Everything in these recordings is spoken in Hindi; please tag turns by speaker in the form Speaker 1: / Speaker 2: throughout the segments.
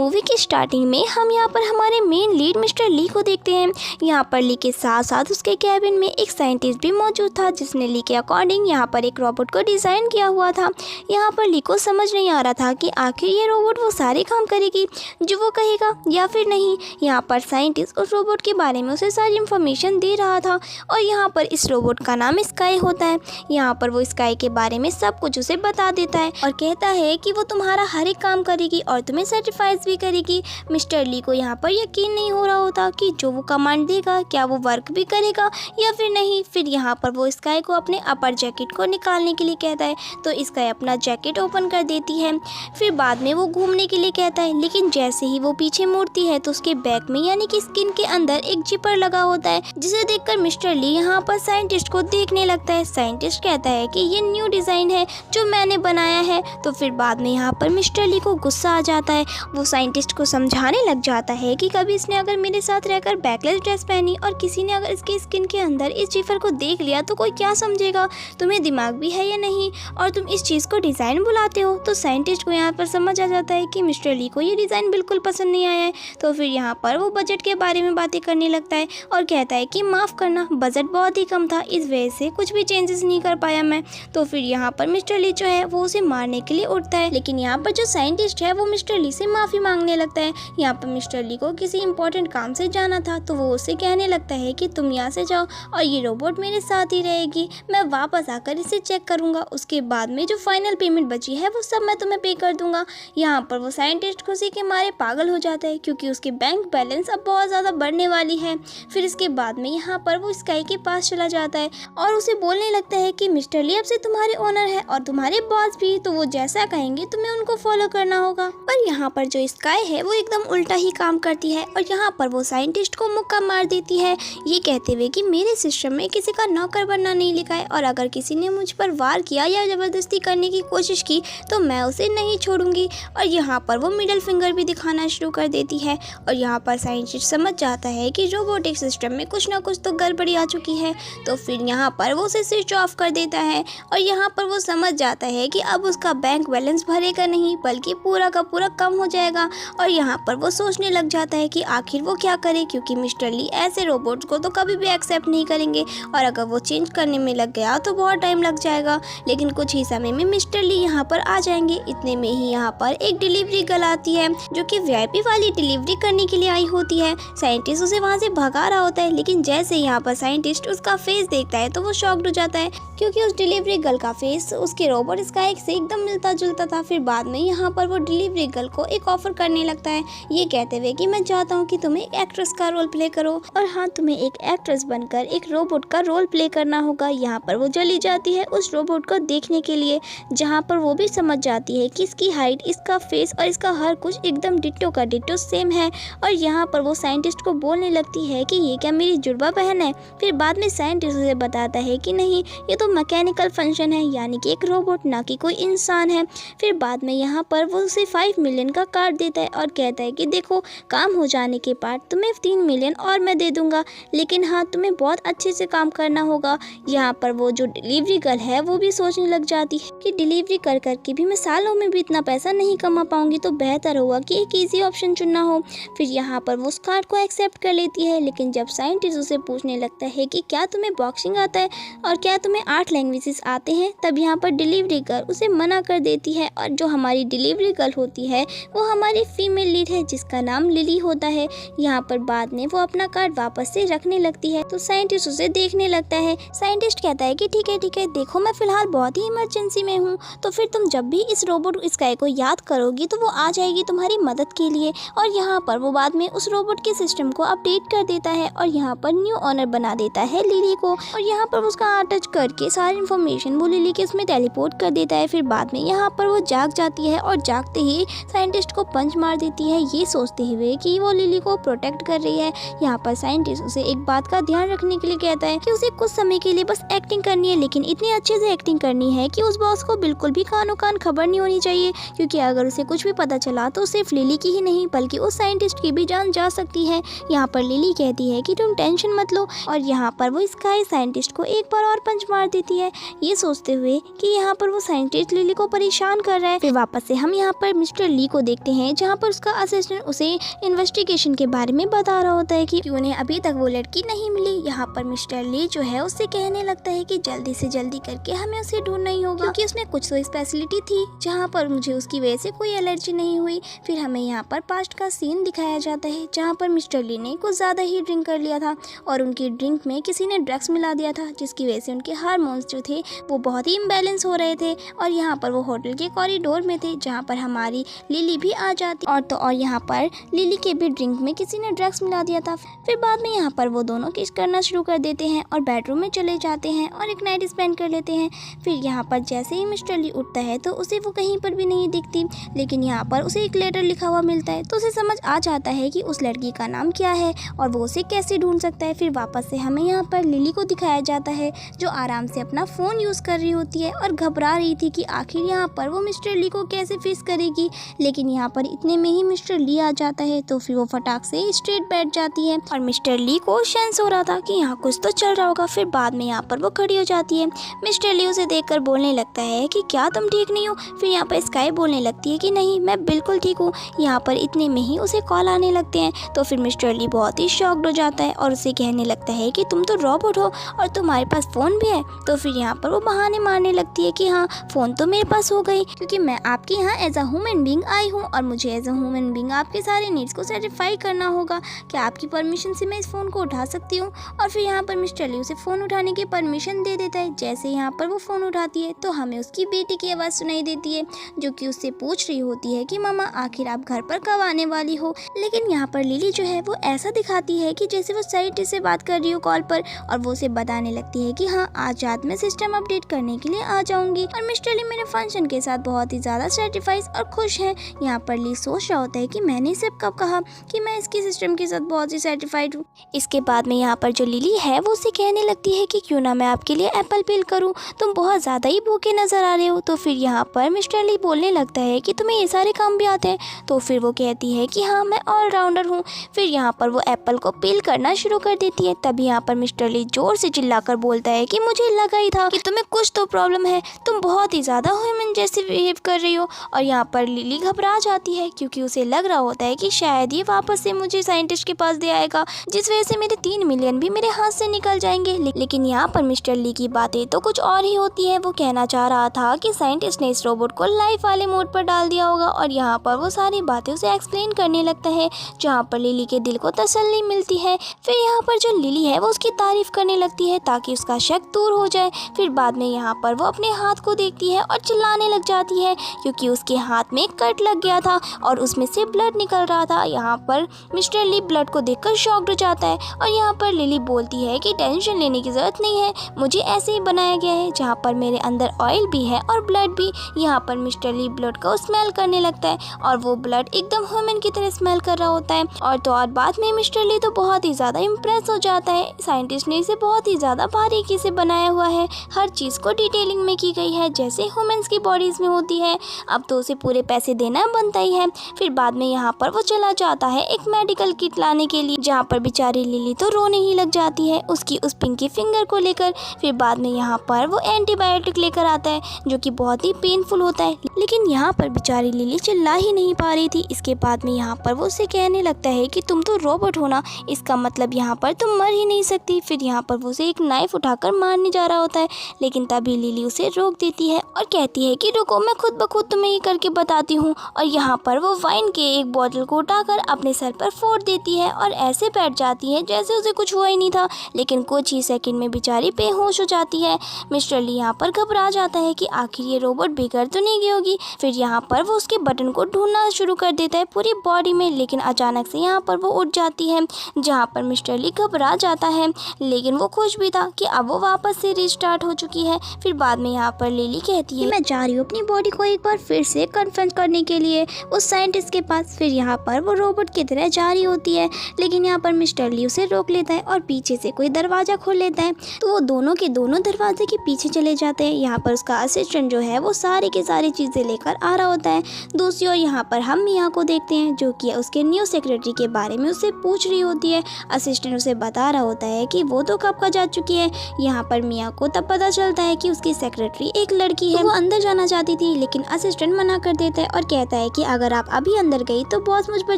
Speaker 1: मूवी की स्टार्टिंग में हम यहाँ पर हमारे मेन लीड मिस्टर ली को देखते हैं। यहाँ पर ली के साथ साथ उसके कैबिन में एक साइंटिस्ट भी मौजूद था जिसने ली के अकॉर्डिंग यहाँ पर एक रोबोट को डिज़ाइन किया हुआ था। यहाँ पर ली को समझ नहीं आ रहा था कि आखिर ये रोबोट वो सारे काम करेगी जो वो कहेगा या फिर नहीं। यहाँ पर साइंटिस्ट उस रोबोट के बारे में उसे सारी इन्फॉर्मेशन दे रहा था और यहाँ पर इस रोबोट का नाम स्काई होता है। यहाँ पर वो स्काई के बारे में सब कुछ उसे बता देता है और कहता है कि वो तुम्हारा हर एक काम करेगी और तुम्हें सेटिस्फाइज भी करेगी। मिस्टर ली को यहाँ पर यकीन नहीं हो रहा होता कि जो वो कमांड देगा क्या वो वर्क भी करेगा या फिर नहीं। फिर यहाँ पर वो स्काई को अपने अपर जैकेट को निकालने के लिए कहता है तो स्काई अपना जैकेट ओपन कर देती है। फिर बाद में वो घूमने के लिए कहता है, लेकिन जैसे ही वो पीछे मुड़ती है तो उसके बैक में यानी कि स्किन के अंदर एक जिपर लगा होता है, जिसे देखकर मिस्टर ली यहाँ पर साइंटिस्ट को देखने लगता है। साइंटिस्ट कहता है कि ये न्यू डिज़ाइन है जो मैंने बनाया है। तो फिर बाद में यहाँ पर मिस्टर ली को गुस्सा आ जाता है। वो साइंटिस्ट को समझाने लग जाता है कि कभी इसने अगर मेरे साथ रहकर बैकलेस ड्रेस पहनी और किसी ने अगर इसके स्किन के अंदर इस जिपर को देख लिया तो कोई क्या समझेगा, तुम्हें दिमाग भी है या नहीं और तुम इस चीज़ को डिज़ाइन बुलाते हो। तो साइंटिस्ट को यहाँ पर समझ आ जाता है कि मिस्टर ली को ये डिज़ाइन बिल्कुल पसंद नहीं आया है। तो फिर यहाँ पर वो बजट के बारे में बातें करने लगता है और कहता है कि माफ़ करना, बजट बहुत ही कम था, इस वजह से कुछ भी चेंजेस नहीं कर पाया मैं। तो फिर यहाँ पर मिस्टर ली जो है वो उसे मारने के लिए उठता है, लेकिन यहाँ पर जो साइंटिस्ट है वो मिस्टर ली से माफ़ी मांगने लगता है। यहाँ पर मिस्टर ली को किसी इंपॉर्टेंट काम से जाना था तो वो उससे कहने लगता है कि तुम यहाँ से जाओ और ये रोबोट मेरे साथ ही रहेगी, मैं वापस आकर इसे चेक करूँगा, उसके बाद में जो फाइनल पेमेंट बची है वो सब मैं तुम्हें पे कर दूँगा। यहाँ पर वो साइंटिस्ट खुशी के मारे पागल हो जाता है क्योंकि उसकी बैंक बैलेंस अब बहुत ज़्यादा बढ़ने वाली है। फिर इसके बाद में यहाँ पर वो स्काई के पास चला जाता है और उसे बोलने लगता है कि मिस्टर ली अब से तुम्हारे ओनर है और तुम्हारे बॉस भी, तो वो जैसा कहेंगे तुम्हें उनको फॉलो करना होगा। पर यहाँ पर जो स्काई है वो एकदम उल्टा ही काम करती है और यहाँ पर वो साइंटिस्ट को मुक्का मार देती है, ये कहते हुए कि मेरे सिस्टम में किसी का नौकर बनना नहीं लिखा है और अगर किसी ने मुझ पर वार किया या ज़बरदस्ती करने की कोशिश की तो मैं उसे नहीं छोड़ूंगी। और यहाँ पर वो मिडिल फिंगर भी दिखाना शुरू कर देती है और यहाँ पर साइंटिस्ट समझ जाता है कि रोबोटिक सिस्टम में कुछ ना कुछ तो गड़बड़ी आ चुकी है। तो फिर यहाँ पर वो उसे स्विच ऑफ कर देता है और यहाँ पर वो समझ जाता है कि अब उसका बैंक बैलेंस भरेगा नहीं बल्कि पूरा का पूरा कम हो जाएगा। और यहाँ पर वो सोचने लग जाता है कि आखिर वो क्या करे, क्योंकि मिस्टर ली ऐसे रोबोट्स को तो कभी भी एक्सेप्ट नहीं करेंगे और अगर वो चेंज करने में लग गया तो बहुत टाइम लग जाएगा। लेकिन कुछ ही समय में मिस्टर ली यहाँ पर आ जाएंगे। इतने में ही यहाँ पर एक डिलीवरी गर्ल आती है जो कि वीआईपी वाली डिलीवरी करने के लिए आई होती है। साइंटिस्ट उसे वहाँ से भगा रहा होता है, लेकिन जैसे यहाँ पर साइंटिस्ट उसका फेस देखता है तो वो शॉक्ड हो जाता है क्योंकि उस डिलीवरी गर्ल का फेस उसके रोबोट स्काई से एकदम मिलता जुलता था। फिर बाद में यहाँ पर वो डिलीवरी गर्ल को एक ऑफर करने लगता है, ये कहते हुए कि मैं चाहता हूँ कि तुम एक एक्ट्रेस का रोल प्ले करो और हाँ, तुम्हें एक एक्ट्रेस बनकर एक रोबोट का रोल प्ले करना होगा। यहाँ पर वो चली जाती है उस रोबोट को देखने के लिए, जहाँ पर वो भी समझ जाती है कि इसकी हाइट, इसका फेस और इसका हर कुछ एकदम डिट्टो का डिट्टो सेम है। और यहाँ पर वो साइंटिस्ट को बोलने लगती है कि ये क्या मेरी जुड़वा बहन है। फिर बाद में साइंटिस्ट उसे बताता है कि नहीं, ये तो मैकेनिकल फंक्शन है, यानी कि एक रोबोट ना कि कोई इंसान है। फिर बाद में यहाँ पर वो उसे 5 मिलियन का कार्ड देता है और कहता है कि देखो, काम हो जाने के बाद तुम्हें 3 मिलियन और मैं दे दूंगा, लेकिन हाँ, तुम्हें बहुत अच्छे से काम करना होगा। यहाँ पर वो जो डिलीवरी गर्ल है वो भी सोचने लग जाती है कि डिलीवरी कर करके भी मैं सालों में भी इतना पैसा नहीं कमा पाऊंगी, तो बेहतर होगा कि एक ईजी ऑप्शन चुनना हो। फिर यहाँ पर वो उस कार्ड को एक्सेप्ट कर लेती है, लेकिन जब साइंटिस्ट उसे पूछने लगता है कि क्या तुम्हें बॉक्सिंग आता है और क्या तुम्हें 8 लैंग्वेजेस आते हैं, तब यहाँ पर डिलीवरी गर्ल उसे मना कर देती है। और जो हमारी डिलीवरी गर्ल होती है वो हमारी फीमेल लीड है जिसका नाम लिली होता है। यहाँ पर बाद में वो अपना कार्ड वापस से रखने लगती है तो साइंटिस्ट उसे देखने लगता है। साइंटिस्ट कहता है कि ठीक है देखो, मैं फिलहाल बहुत ही इमरजेंसी में हूँ, तो फिर तुम जब भी इस रोबोट स्काई को याद करोगी तो वो आ जाएगी तुम्हारी मदद के लिए। और यहाँ पर वो बाद में उस रोबोट के सिस्टम को अपडेट कर देता है और यहाँ पर न्यू ओनर बना देता है लिली को। और यहाँ पर उसका टच करके सारी इन्फॉर्मेशन वो लिली के उसमें टेलीपोर्ट कर देता है। फिर बाद में यहाँ पर वो जाग जाती है और जागते ही साइंटिस्ट को पंच मार देती है, ये सोचते हुए कि वो लिली को प्रोटेक्ट कर रही है। यहाँ पर साइंटिस्ट उसे एक बात का ध्यान रखने के लिए कहता है कि उसे कुछ समय के लिए बस एक्टिंग करनी है, लेकिन इतनी अच्छे से एक्टिंग करनी है कि उस बॉस को बिल्कुल भी कानो कान खबर नहीं होनी चाहिए, क्योंकि अगर उसे कुछ भी पता चला तो सिर्फ लिली की ही नहीं बल्कि उस साइंटिस्ट की भी जान जा सकती है। यहाँ पर लिली कहती है कि तुम टेंशन मत लो और यहाँ पर वो स्काई साइंटिस्ट को एक बार और पंच मार देती देती है, ये सोचते हुए कि यहाँ पर वो साइंटिस्ट लिली को परेशान कर रहा है। फिर वापस से हम यहाँ पर मिस्टर ली को देखते हैं, जहाँ पर उसका असिस्टेंट उसे इन्वेस्टिगेशन के बारे में बता रहा होता है कि उन्हें अभी तक वो लड़की नहीं मिली। यहाँ पर मिस्टर ली जो है उससे कहने लगता है कि जल्दी से जल्दी करके हमें उसे ढूंढना ही होगा, क्योंकि उसमें कुछ तो स्पेशलिटी थी जहाँ पर मुझे उसकी वजह से कोई एलर्जी नहीं हुई। फिर हमें यहाँ पर पास्ट का सीन दिखाया जाता है, जहाँ पर मिस्टर ली ने कुछ ज़्यादा ही ड्रिंक कर लिया था और उनकी ड्रिंक में किसी ने ड्रग्स मिला दिया था, जिसकी वजह से उनके हार्मोन्स जो थे वो बहुत ही इम्बैलेंस हो रहे थे। और यहाँ पर वो होटल के कॉरिडोर में थे, जहाँ पर हमारी लिली भी आ जाती और यहाँ पर लिली के भी ड्रिंक में किसी ने ड्रग्स मिला दिया था। फिर बाद में यहाँ पर वो दोनों किस करना शुरू कर देते हैं और बेडरूम में चले जाते हैं और एक नाइट स्पेंड कर लेते हैं। फिर यहाँ पर जैसे ही मिस्टर ली उठता है तो उसे वो कहीं पर भी नहीं दिखती, लेकिन यहाँ पर उसे एक लेटर लिखा हुआ मिलता है, तो उसे समझ आ जाता है कि उस लड़की का नाम क्या है और वो उसे कैसे ढूंढ सकता है। फिर वापस से हमें यहाँ पर लिली को दिखाया जाता है, जो आराम से अपना फ़ोन यूज़ कर रही होती है और घबरा रही थी कि आखिर यहाँ पर वो मिस्टर ली को कैसे फेस करेगी। लेकिन यहाँ पर इतने में ही मिस्टर ली आ जाता है, तो फिर वो फटाक से स्ट्रेट बैठ जाती है और मिस्टर ली को सेंस हो रहा था कि यहाँ कुछ तो चल रहा होगा। फिर बाद में यहाँ पर वो खड़ी हो जाती है। मिस्टर ली उसे देखकर बोलने लगता है कि क्या तुम ठीक नहीं हो। फिर यहाँ पर स्काई बोलने लगती है कि नहीं, मैं बिल्कुल ठीक हूँ। यहाँ पर इतने में ही उसे कॉल आने लगते हैं, तो फिर मिस्टर ली बहुत ही शॉक्ड हो जाता है और उसे कहने लगता है कि तुम तो रोबोट हो और तुम्हारे पास फ़ोन भी है। तो फिर यहाँ पर वो बहाने मारने लगती है कि हाँ, फ़ोन तो मेरे पास हो गई, क्योंकि मैं आपके यहाँ एज अ ह्यूमन बीइंग आई हूँ और मुझे एज अ ह्यूमन बीइंग आपके सारे नीड्स को सेटिस्फाई करना होगा। क्या आपकी परमिशन से मैं इस फ़ोन को उठा सकती हूँ। और फिर यहाँ पर मिस्टर ली उसे फ़ोन उठाने की परमिशन दे देता है। जैसे यहाँ पर वो फ़ोन उठाती है तो हमें उसकी बेटी की आवाज़ सुनाई देती है, जो कि उससे पूछ रही होती है कि मामा आखिर आप घर पर कब आने वाली हो। लेकिन यहाँ पर लिली जो है वो ऐसा दिखाती है कि जैसे वो साइंटिस्ट से बात कर रही हो कॉल पर, और वो उसे बताने लगती है कि हाँ, आज रात में सिस्टम अपडेट करने के लिए आ जाऊंगी। और मिस्टर ली मेरे फंक्शन के साथ बहुत ही ज़्यादा सेटिस्फाइड और खुश हैं। यहाँ पर ली सोच रहा होता है कि मैंने सिर्फ कब कहा कि मैं इसके सिस्टम के साथ बहुत ही सेटिस्फाइड हूँ। इसके बाद में यहाँ पर जो लिली है वो उसे कहने लगती है कि क्यों ना मैं आपके लिए एप्पल पील करूँ, तुम बहुत ज़्यादा ही भूखे नज़र आ रहे हो। तो फिर यहाँ पर मिस्टर ली बोलने लगता है कि तुम्हें ये सारे काम भी आते हैं। तो फिर वो कहती है कि हाँ, मैं ऑलराउंडर हूँ। फिर यहाँ पर वो एप्पल को पील करना शुरू कर देती है। तभी यहाँ पर मिस्टर ली जोर से चिल्लाकर बोलता है कि मुझे लगा ही था कि तुम्हें कुछ तो प्रॉब्लम है, तुम बहुत ही ज़्यादा ह्यूमन जैसे बिहेव कर रही हो। और यहाँ पर लिली घबरा जाती है, क्योंकि उसे लग रहा होता है कि शायद ये वापस से मुझे साइंटिस्ट के पास दे आएगा, जिस वजह से मेरे 3 मिलियन भी मेरे हाथ से निकल जाएंगे। लेकिन यहाँ पर मिस्टर ली की बातें तो कुछ और ही होती है। वो कहना चाह रहा था कि साइंटिस्ट ने इस रोबोट को लाइफ वाले मोड पर डाल दिया होगा, और यहाँ पर वो सारी बातें उसे एक्सप्लेन करने लगता है, जहाँ पर लिली के दिल को तसल्ली मिलती है। फिर यहाँ पर जो लिली है वो उसकी तारीफ करने लगती है ताकि उसका शक दूर हो जाए। फिर बाद में यहाँ पर वो अपने हाथ को देखती है और चिल्लाने लग जाती है, क्योंकि उसके हाथ में कट लग गया था और उसमें से ब्लड निकल रहा था। यहाँ पर मिस्टर ली ब्लड को देखकर शॉक्ड हो जाता है और यहाँ पर लिली बोलती है कि टेंशन लेने की ज़रूरत नहीं है, मुझे ऐसे ही बनाया गया है, जहाँ पर मेरे अंदर ऑयल भी है और ब्लड भी। यहाँ पर मिस्टर ली ब्लड को स्मेल करने लगता है और वो ब्लड एकदम ह्यूमन की तरह स्मेल कर रहा होता है। और बाद में मिस्टर ली तो बहुत ही ज़्यादा इम्प्रेस हो जाता है। साइंटिस्ट ने इसे बहुत ही ज़्यादा बारीकी से बनाया हुआ है, हर चीज़ को डिटेलिंग में की गई है जैसे ह्यूमंस की बॉडीज़ में होती है। अब तो उसे पूरे पैसे देना बनता ही है। फिर बाद में यहाँ पर वो चला जाता है एक मेडिकल किट लाने के लिए, जहाँ पर बेचारी लिली तो रोने ही लग जाती है उसकी उस पिंकी फिंगर को लेकर। फिर बाद में यहाँ पर वो एंटीबायोटिक लेकर आता है, जो कि बहुत ही पेनफुल होता है, लेकिन यहाँ पर बेचारी लिली चिल्ला ही नहीं पा रही थी। इसके बाद में यहाँ पर वो उसे कहने लगता है कि तुम तो रोबोट हो ना, इसका मतलब यहाँ पर तुम मर ही नहीं सकती। फिर यहाँ पर वो उसे एक नाइफ उठाकर मारने जा रहा होता है, लेकिन तभी लिली उसे रोक देती है और कहती है कि रुको, मैं खुद ब खुद तुम्हें ये करके बताती हूँ। और यहाँ पर वो वाइन के एक बोतल को उठाकर अपने सर पर फोड़ देती है और ऐसे बैठ जाती है जैसे उसे कुछ हुआ ही नहीं था, लेकिन कुछ ही सेकंड में बेचारी बेहोश हो जाती है। मिस्टर ली यहाँ पर घबरा जाता है कि आखिर ये रोबोट बिगड़ तो नहीं गई होगी। फिर यहाँ पर वो उसके बटन को ढूंढना शुरू कर देता है पूरी बॉडी में, लेकिन अचानक से यहाँ पर वो उठ जाती है, जहाँ पर मिस्टर ली घबरा जाता है, लेकिन वो खुश भी था कि अब वो वापस से रिस्टार्ट हो चुकी है। फिर बाद में यहाँ पर लिली कहती है मैं जा रही हूँ अपनी बॉडी को एक बार फिर से कन्फर्म करने के लिए उस साइंटिस्ट के पास। फिर यहाँ पर वो रोबोट की तरह जा रही होती है, लेकिन यहाँ पर मिस्टर ली उसे रोक लेता है और पीछे से कोई दरवाज़ा खोल लेता है, तो वो दोनों के दोनों दरवाजे के पीछे चले जाते हैं। यहाँ पर उसका असिस्टेंट जो है वो सारी की सारी चीज़ें लेकर आ रहा होता है। दूसरी ओर यहाँ पर हम मिया को देखते हैं, जो कि उसके न्यू सेक्रेटरी के बारे में उससे पूछ रही होती है। असिस्टेंट उसे बता रहा होता है कि वो तो कब का जा चुकी है। यहाँ पर मिया को तब पता चलता है कि उसकी सेक्रेटरी एक लड़की है। वो अंदर जाना चाहती थी लेकिन असिस्टेंट मना कर देता है और कहता है कि अगर आप अभी अंदर गई तो बॉस मुझ पर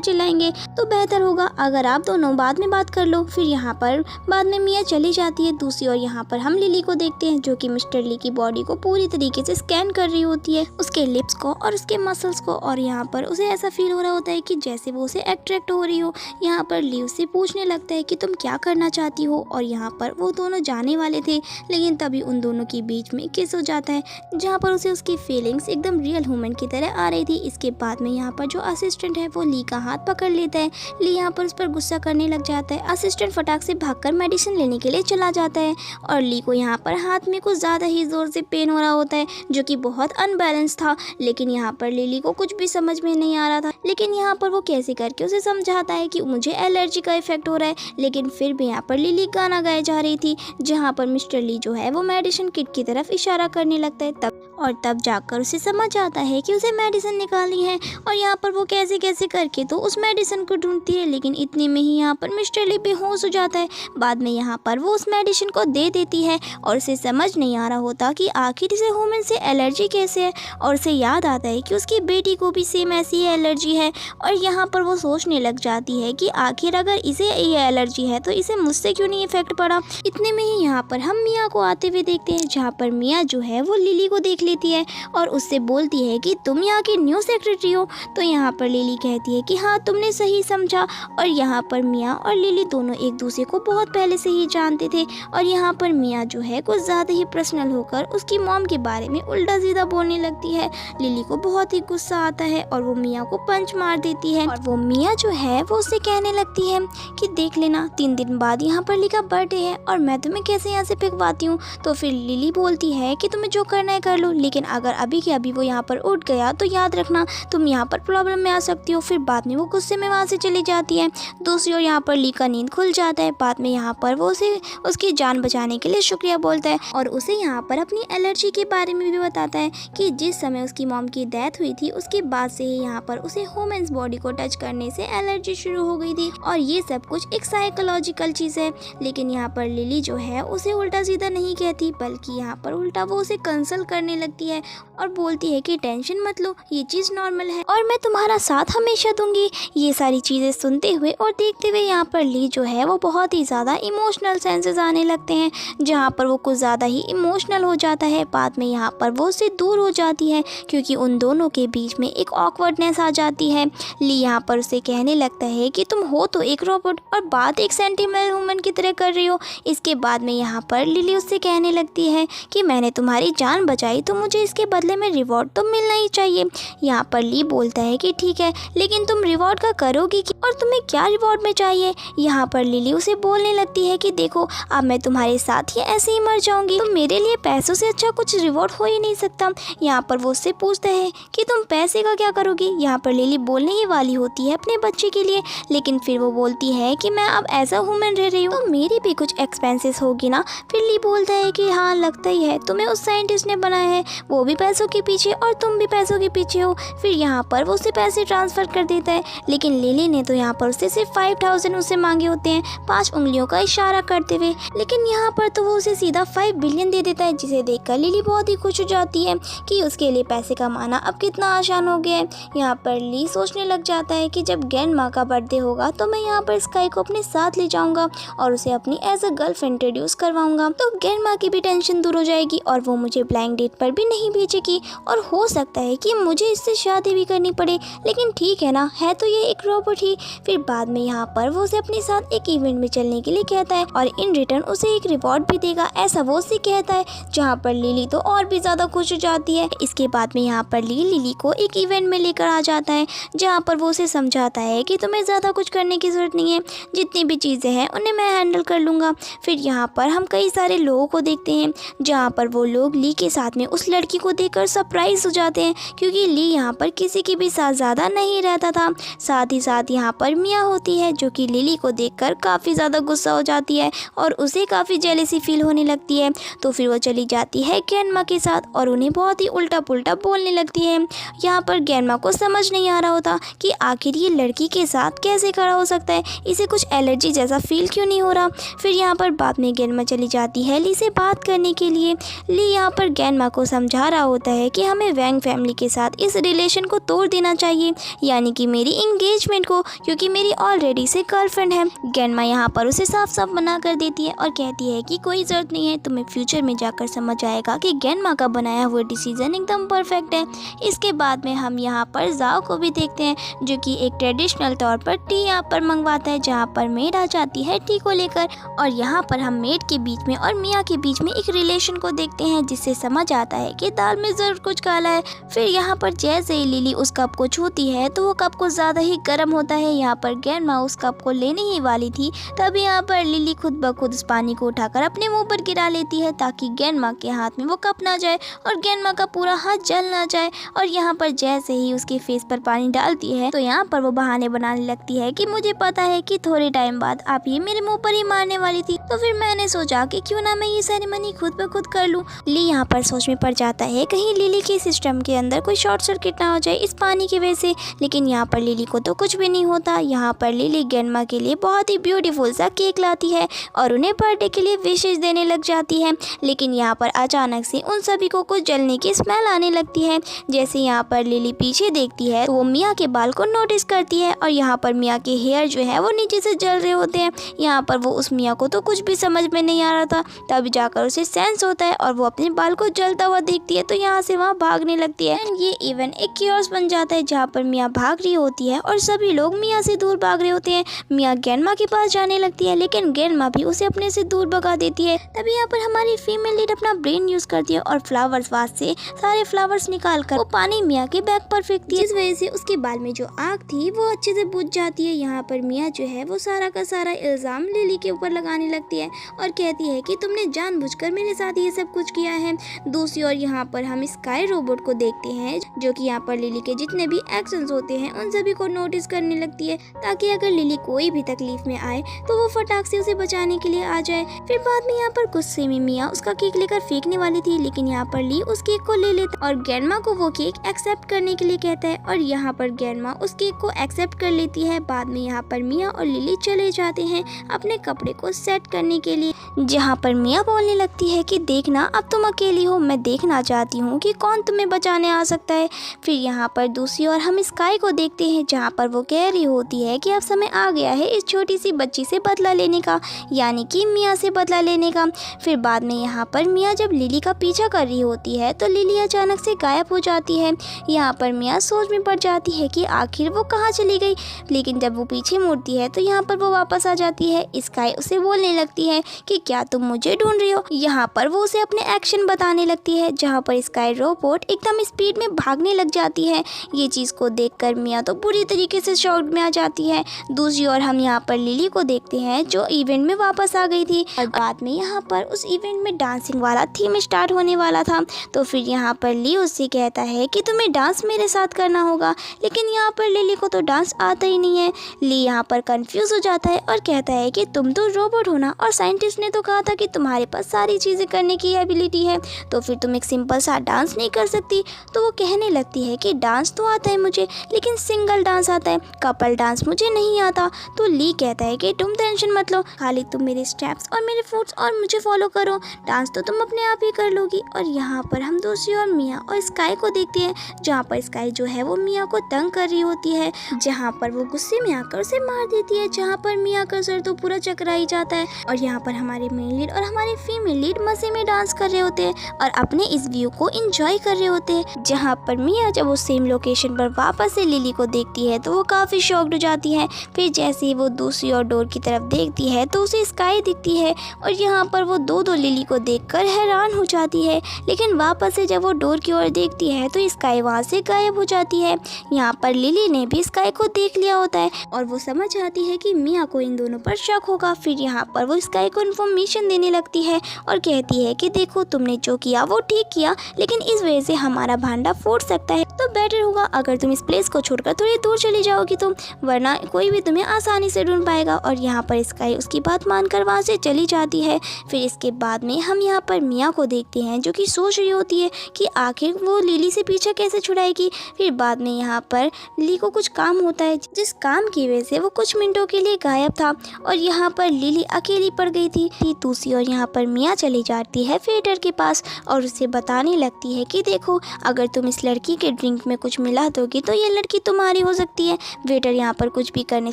Speaker 1: चिल्लाएंगे, तो बेहतर होगा अगर आप दोनों बाद में बात कर लो। फिर यहाँ पर बाद में मिया चली जाती है। दूसरी ओर यहाँ पर हम लिली को देखते हैं जो कि मिस्टर ली की बॉडी को पूरी तरीके से स्कैन कर रही होती है, उसके लिप्स को और उसके मसल्स को, और यहाँ पर उसे ऐसा फील हो रहा होता है कि जैसे वो उसे अट्रैक्ट हो रही हो। यहाँ पर ली उससे पूछने लगता है कि तुम क्या करना चाहती हो, और यहाँ पर वो दोनों जाने वाले थे लेकिन तभी उन दोनों के बीच में किस हो जाता है जहाँ पर उसे उसकी फीलिंग्स एकदम रियल ह्यूमन की तरह आ रही थी। इसके बाद में यहाँ पर जो असिस्टेंट है वो ली का हाथ पकड़ लेता है। ली यहाँ पर उस पर गुस्सा करने लग जाता है। असिस्टेंट फटाक से भागकर मेडिसिन लेने के लिए चला जाता है और ली को यहाँ पर हाथ में कुछ ज़्यादा ही ज़ोर से पेन हो रहा होता है जो कि बहुत अनबैलेंस था। लेकिन यहाँ पर लिली को कुछ भी समझ में नहीं आ रहा था, लेकिन यहाँ पर वो कैसे करके उसे समझाता है कि मुझे एलर्जी का इफेक्ट हो रहा है। लेकिन फिर भी यहाँ पर लिली गाना गाए जा रही थी जहाँ पर मिस्टर ली जो है वो मेडिसिन किट की तरफ इशारा करने लगता है। तब जाकर उसे समझ आता है कि उसे मेडिसिन निकालनी है और यहाँ पर वो कैसे कैसे करके तो उस मेडिसिन को ढूंढती है। लेकिन इतने में ही यहाँ पर मिस्टर ली बेहोश हो जाता है। बाद में यहाँ पर वो उस मेडिसिन को दे देती है और उसे समझ नहीं आ रहा होता कि आखिर इसे ह्यूमन से एलर्जी कैसे है, और उसे याद आता है कि उसकी बेटी को भी सेम ऐसी ही एलर्जी है। और यहाँ पर वो सोचने लग जाती है कि आखिर अगर इसे ये एलर्जी है तो इसे मुझसे क्यों नहीं इफेक्ट पड़ा। इतने में ही यहाँ पर हम मिया को आते हुए देखते हैं जहाँ पर मिया जो है वो लिली को देख लेती है और उससे बोलती है कि तुम यहाँ की न्यू सेक्रेटरी हो। तो यहाँ पर लिली कहती है कि हाँ तुमने सही समझा। और यहाँ पर मिया और लिली दोनों एक दूसरे को बहुत पहले से ही जानते थे। और यहाँ पर मिया जो है कुछ ज़्यादा ही पर्सनल होकर उसकी मॉम के बारे में उल्टा सीधा बोलने लगती है। लिली को बहुत ही गुस्सा आता है और वो मिया को पंच मार देती है। और वो मिया जो है वो उससे कहने लगती है कि देख लेना 3 दिन बाद यहाँ पर ली का बर्थडे है और मैं तुम्हें कैसे यहाँ से पिकवाती हूँ। तो फिर लिली बोलती है कि तुम्हें जो करना है कर लो, लेकिन अगर अभी के अभी वो यहाँ पर उठ गया तो याद रखना तुम यहाँ पर प्रॉब्लम में आ सकती हो। फिर बाद में वो गुस्से में वहाँ से चली जाती है। दूसरी ओर यहाँ पर ली का नींद खुल जाता है। बाद में यहाँ पर वो उसे उसकी जान बचाने के लिए शुक्रिया बोलता है और उसे यहाँ पर अपनी एलर्जी के बारे में भी बताता है कि जिस समय उसकी मॉम की डेथ हुई थी उसके बाद से ही यहाँ पर उसे ह्यूमन्स बॉडी को टच करने से एलर्जी शुरू हो गई थी और ये सब कुछ एक साइकोलॉजिकल चीज़ है। लेकिन यहाँ पर लिली जो है उसे उल्टा सीधा नहीं कहती, बल्कि यहाँ पर उल्टा वो उसे कंसल्ट करने लगती है और बोलती है कि टेंशन मत लो, ये चीज़ नॉर्मल है और मैं तुम्हारा साथ हमेशा दूंगी। ये सारी चीज़ें सुनते हुए और देखते हुए यहाँ पर ली जो है वो बहुत ही ज़्यादा इमोशनल सेंसेस आने लगते हैं जहाँ पर वो कुछ ज़्यादा ही इमोशनल हो जाता है। बाद में यहाँ पर वो उससे दूर हो जाती है क्योंकि उन दोनों के बीच में एक ऑकवर्डनेस आ जाती है। ली यहाँ पर उसे कहने लगता है कि तुम हो तो एक रोबोट और बात एक सेंटिमेंटल ह्यूमन की तरह कर रही हो। इसके बाद में यहाँ पर लिली उससे कहने लगती है कि मैंने तुम्हारी जान बचाई तो मुझे इसके बदले में रिवॉर्ड तो मिलना ही चाहिए। यहाँ पर ली बोलता है कि ठीक है, लेकिन तुम रिवॉर्ड का करोगी क्या और तुम्हें क्या रिवॉर्ड में चाहिए। यहाँ पर लिली उसे बोलने लगती है कि देखो अब मैं तुम्हारे साथ ही ऐसे ही मर जाऊंगी, तो मेरे लिए पैसों से अच्छा कुछ रिवॉर्ड हो ही नहीं सकता। यहाँ पर वो उससे पूछता है कि तुम पैसे का क्या करोगी। यहाँ पर लिली बोलने ही वाली होती है अपने बच्चे के लिए, लेकिन फिर वो बोलती है कि मैं अब एज अ ह्यूमन रह रही हूँ तो मेरी भी कुछ एक्सपेंसेस होगी ना। फिर ली बोलता है कि हाँ लगता ही है, तुम्हें उस साइंटिस्ट ने बनाया है, वो भी पैसों के पीछे और तुम भी पैसों के पीछे हो। फिर यहाँ पर वो उसे पैसे ट्रांसफ़र कर देता है, लेकिन लिली ने तो यहाँ पर उससे सिर्फ 5000 उससे मांगे होते हैं 5 उंगलियों का इशारा करते हुए, लेकिन यहाँ पर तो वो उसे सीधा 5 बिलियन दे देता है, जिसे देखकर लिली बहुत ही खुश हो जाती है कि उसके लिए पैसे कमाना अब कितना आसान हो गया है। यहाँ पर ली सोचने लग जाता है कि जब ग्रैंड माँ का बर्थडे होगा तो मैं यहाँ पर स्काई को अपने साथ ले जाऊँगा और उसे अपनी एज अ गर्लफ्रेंड इंट्रोड्यूस करवाऊँगा, तो ग्रैंड माँ की भी टेंशन दूर हो जाएगी और वो मुझे ब्लाइंड डेट पर भी नहीं भेजेगी और हो सकता है कि मुझे इससे शादी भी करनी पड़े, लेकिन ठीक है ना, है तो ये एक रोबोट ही। फिर बाद में यहाँ पर वो उसे अपने साथ एक इवेंट में चलने के लिए कहता है और इन रिटर्न उसे एक रिवॉर्ड भी देगा, ऐसा वो उससे कहता है, जहाँ पर लिली तो और भी ज़्यादा खुश हो जाती है। इसके बाद में यहाँ पर लिली को एक इवेंट में लेकर आ जाता है जहाँ पर वो उसे समझाता है कि तुम्हें ज़्यादा कुछ करने की ज़रूरत नहीं है, जितनी भी चीज़ें हैं उन्हें मैं हैंडल कर लूँगा। फिर यहाँ पर हम कई सारे लोगों को देखते हैं जहाँ पर वो लोग ली के साथ में उस लड़की को देखकर सरप्राइज हो जाते हैं क्योंकि ली यहाँ पर किसी के भी साथ ज़्यादा नहीं रहता था। साथ ही साथ यहाँ पर मिया होती है जो कि लिली को देखकर काफ़ी ज़्यादा गुस्सा हो जाती है और उसे काफ़ी जेलसी फील होने लगती है। तो फिर वो चली जाती है ग्रैंडमा के साथ और उन्हें बहुत ही उल्टा पुल्टा बोलने लगती है। यहाँ पर ग्रैंडमा को समझ नहीं आ रहा होता कि आखिर ये लड़की के साथ कैसे खड़ा हो सकता है, इसे कुछ एलर्जी जैसा फील क्यों नहीं हो रहा। फिर यहाँ पर बाद में ग्रैंडमा चली जाती है ली से बात करने के लिए। ली यहाँ पर ग्रैंडमा को समझा रहा होता है कि हमें वैंग फैमिली के साथ इस रिलेशन को तोड़ देना चाहिए, यानी कि मेरी इंगेजमेंट को, क्योंकि मेरी ऑलरेडी से गर्लफ्रेंड है। ग्रैंडमा यहाँ पर उसे साफ साफ मना कर देती है और कहती है कि कोई ज़रूरत नहीं है, तुम्हें फ्यूचर में जाकर समझ आएगा कि ग्रैंडमा का बनाया हुआ डिसीजन एकदम परफेक्ट है। इसके बाद में हम यहाँ पर जाओ को भी देखते हैं जो कि एक ट्रेडिशनल तौर पर टी यहाँ पर मंगवाता है, जहाँ पर मेड आ जाती है टी को लेकर। और यहाँ पर हम मेड के बीच में और मिया के बीच में एक रिलेशन को देखते हैं जिससे समझ आता है कि दाल में ज़रूर कुछ काला है। फिर यहाँ पर जैसे ही लिली उस कप को छूती है तो वो कप को ज़्यादा ही गर्म होता है। यहाँ पर ग्रैंडमा उस कप को लेने ही वाली थी, तभी यहाँ पर लिली खुद ब खुद उस पानी को उठाकर अपने मुंह पर गिरा लेती है ताकि ग्रैंडमा के हाथ में वो कप ना जाए और ग्रैंडमा का पूरा हाथ जल ना जाए। और यहाँ पर जैसे ही उसके फेस पर पानी डालती है तो यहाँ पर वो बहाने बनाने लगती है कि मुझे पता है कि थोड़े टाइम बाद आप ये मेरे मुंह पर ही मारने वाली थी, तो फिर मैंने सोचा कि क्यों ना मैं ये सेरेमनी खुद ब खुद कर लूँ। ली यहाँ पर सोच में पड़ जाता है कहीं लिली के सिस्टम के अंदर कोई शॉर्ट सर्किट ना हो जाए इस पानी की वजह से, लेकिन यहाँ पर लिली को तो कुछ भी नहीं होता। यहाँ पर लिली ग्रैंडमा के लिए बहुत ही ब्यूटीफुल सा केक लाती है और उन्हें बर्थडे के लिए विशेष देने लग जाती है। लेकिन यहाँ पर अचानक से उन सभी को कुछ जलने की स्मेल आने लगती है। जैसे यहाँ पर लिली पीछे देखती है तो वो मिया के बाल को नोटिस करती है और यहाँ पर मिया के हेयर जो है वो नीचे से जल रहे होते हैं। यहाँ पर वो उस मिया को तो कुछ भी समझ में नहीं आ रहा था, तभी जाकर उसे सेंस होता है और वो अपने बाल को जलता हुआ देखती है तो यहाँ से वहाँ भागने लगती है। ये इवन एक क्योर्स बन जाता है जहाँ पर मिया भाग रही होती है और सभी लोग मिया से दूर भाग रहे होते हैं। मिया ग्रैंडमा के पास जाने लगती है लेकिन ग्रैंडमा भी उसे अपने से दूर भगा देती है। तभी यहाँ पर हमारी फीमेल लीड अपना ब्रेन यूज करती है और फ्लावर्स वास से सारे फ्लावर्स निकाल कर वो पानी मिया के बैग पर फेंकती है, जिस वजह से उसके बाल में जो आग थी वो अच्छे से बुझ जाती है। यहाँ पर मिया जो है वो सारा का सारा इल्जाम लिली के ऊपर लगाने लगती है और कहती है कि तुमने जानबूझकर मेरे साथ ये सब कुछ किया है। दूसरी ओर यहाँ पर हम स्काई रोबोट को देखते हैं जो कि यहाँ पर लिली के जितने भी एक्शंस होते हैं उन सभी को नोटिस करने लगती है ताकि अगर लिली कोई भी तकलीफ में आए तो वो फटाक से उसे बचाने के लिए आ जाए। फिर बाद में यहाँ पर गुस्से में मिया उसका केक लेकर फेंकने वाली थी, लेकिन यहाँ पर ली उस केक को ले लेता और ग्रैंडमा को वो केक एक्सेप्ट करने के लिए कहता है और यहाँ पर ग्रैंडमा उस केक को एक्सेप्ट कर लेती है। बाद में यहाँ पर मिया और लिली चले जाते हैं अपने कपड़े को सेट करने के लिए, जहाँ पर मिया बोलने लगती है कि देखना अब तुम अकेली हो, मैं देखना चाहती हूँ कि कौन तुम्हें बचाने आ सकता है। फिर यहाँ पर दूसरी ओर हम स्काई को देखते हैं जहाँ पर वो कह रही होती है कि अब समय आ गया है इस छोटी सी बच्ची से बदला लेने का, यानी कि मिया से बदला लेने का। फिर बाद में यहाँ पर मिया जब लिली का पीछा कर रही होती है तो लिली अचानक से गायब हो जाती है। यहाँ पर मिया सोच में पड़ जाती है कि आखिर वो कहाँ चली गई, लेकिन जब वो पीछे मुड़ती है तो यहाँ पर वो वापस आ जाती है। स्काई उसे बोलने लगती है कि क्या तुम मुझे ढूंढ रही हो। यहाँ पर वो उसे अपने एक्शन बताने लगती है जहाँ पर स्काई रोबोट एकदम स्पीड में भागने लग जाती है। ये चीज़ को देखकर मिया तो बुरी तरीके से शॉक में आ जाती है। दूसरी ओर हम यहाँ पर लिली को देखते हैं जो इवेंट में वापस आ गई थी और बाद में यहाँ पर उस इवेंट में डांसिंग वाला थीम स्टार्ट होने वाला था। तो फिर यहाँ पर ली उससे कहता है कि तुम्हें डांस मेरे साथ करना होगा, लेकिन यहाँ पर लिली को तो डांस आता ही नहीं है। ली यहाँ पर कंफ्यूज हो जाता है और कहता है कि तुम तो रोबोट हो ना, और साइंटिस्ट ने तो कहा था कि तुम्हारे पास सारी चीज़ें करने की एबिलिटी है, तो फिर तुम एक सिंपल सा डांस नहीं कर सकती। तो वो कहने लगती है कि डांस तो आता है मुझे, लेकिन सिंगल डांस आता है, कपल डांस मुझे नहीं आता। तो ली कहता है कि तुम टेंशन मत लो, खाली तुम मेरे स्टेप्स और मेरे फूड्स और मुझे फॉलो करो, डांस तो तुम अपने आप ही कर लोगी। और यहाँ पर हम दूसरी ओर मिया और स्काई को देखते हैं जहाँ पर स्काई जो है वो मिया को तंग कर रही होती है, जहाँ पर वो गुस्से में आकर उसे मार देती है, जहाँ पर मिया का सर तो पूरा चकरा ही जाता है। और यहाँ पर हमारे मेल लीड और हमारे फीमेल लीड मजे में डांस कर रहे होते हैं और अपने इस व्यू को एंजॉय कर रहे होते हैं। जहाँ पर मिया जब उस सेम लोकेशन पर वापस से लिली को देखती है तो वो काफ़ी शॉक्ड हो जाती है। फिर जैसे ही वो दूसरी ओर डोर की तरफ देखती है तो उसे स्काई दिखती है और यहाँ पर वो दो लिली को देखकर हैरान हो जाती है, लेकिन वापस से जब वो डोर की ओर देखती है तो स्काई वहाँ से गायब हो जाती है। यहाँ पर लिली ने भी स्काई को देख लिया होता है और वो समझ आती है कि मिया को इन दोनों पर शक होगा। फिर यहाँ पर वो स्काई को इन्फॉर्मेशन इन्फॉर्मेशन देने लगती है और कहती है कि देखो तुमने जो किया वो ठीक किया, लेकिन इस वजह से हमारा भांडा फूट सकता है, तो बेटर होगा अगर तुम इस प्लेस को छोड़कर थोड़ी दूर चली जाओगी तो, वरना कोई भी तुम्हें आसानी से ढूंढ पाएगा। और यहाँ पर स्काई उसकी बात मानकर वहाँ से चली जाती है। फिर इसके बाद में हम यहाँ पर मिया को देखते हैं जो कि सोच रही होती है कि आखिर वो लिली से पीछा कैसे छुड़ाएगी। फिर बाद में यहाँ पर लिली को कुछ काम होता है जिस काम की वजह से वो कुछ मिनटों के लिए गायब था और यहाँ पर लिली अकेली पड़ गई थी। दूसरी ओर यहाँ पर मिया चली जाती है वेटर के पास और उसे बताने लगती है कि देखो अगर तुम इस लड़की के ड्रिंक में कुछ मिला दोगी तो ये लड़की तुम्हारी हो सकती है। वेटर यहाँ पर कुछ भी करने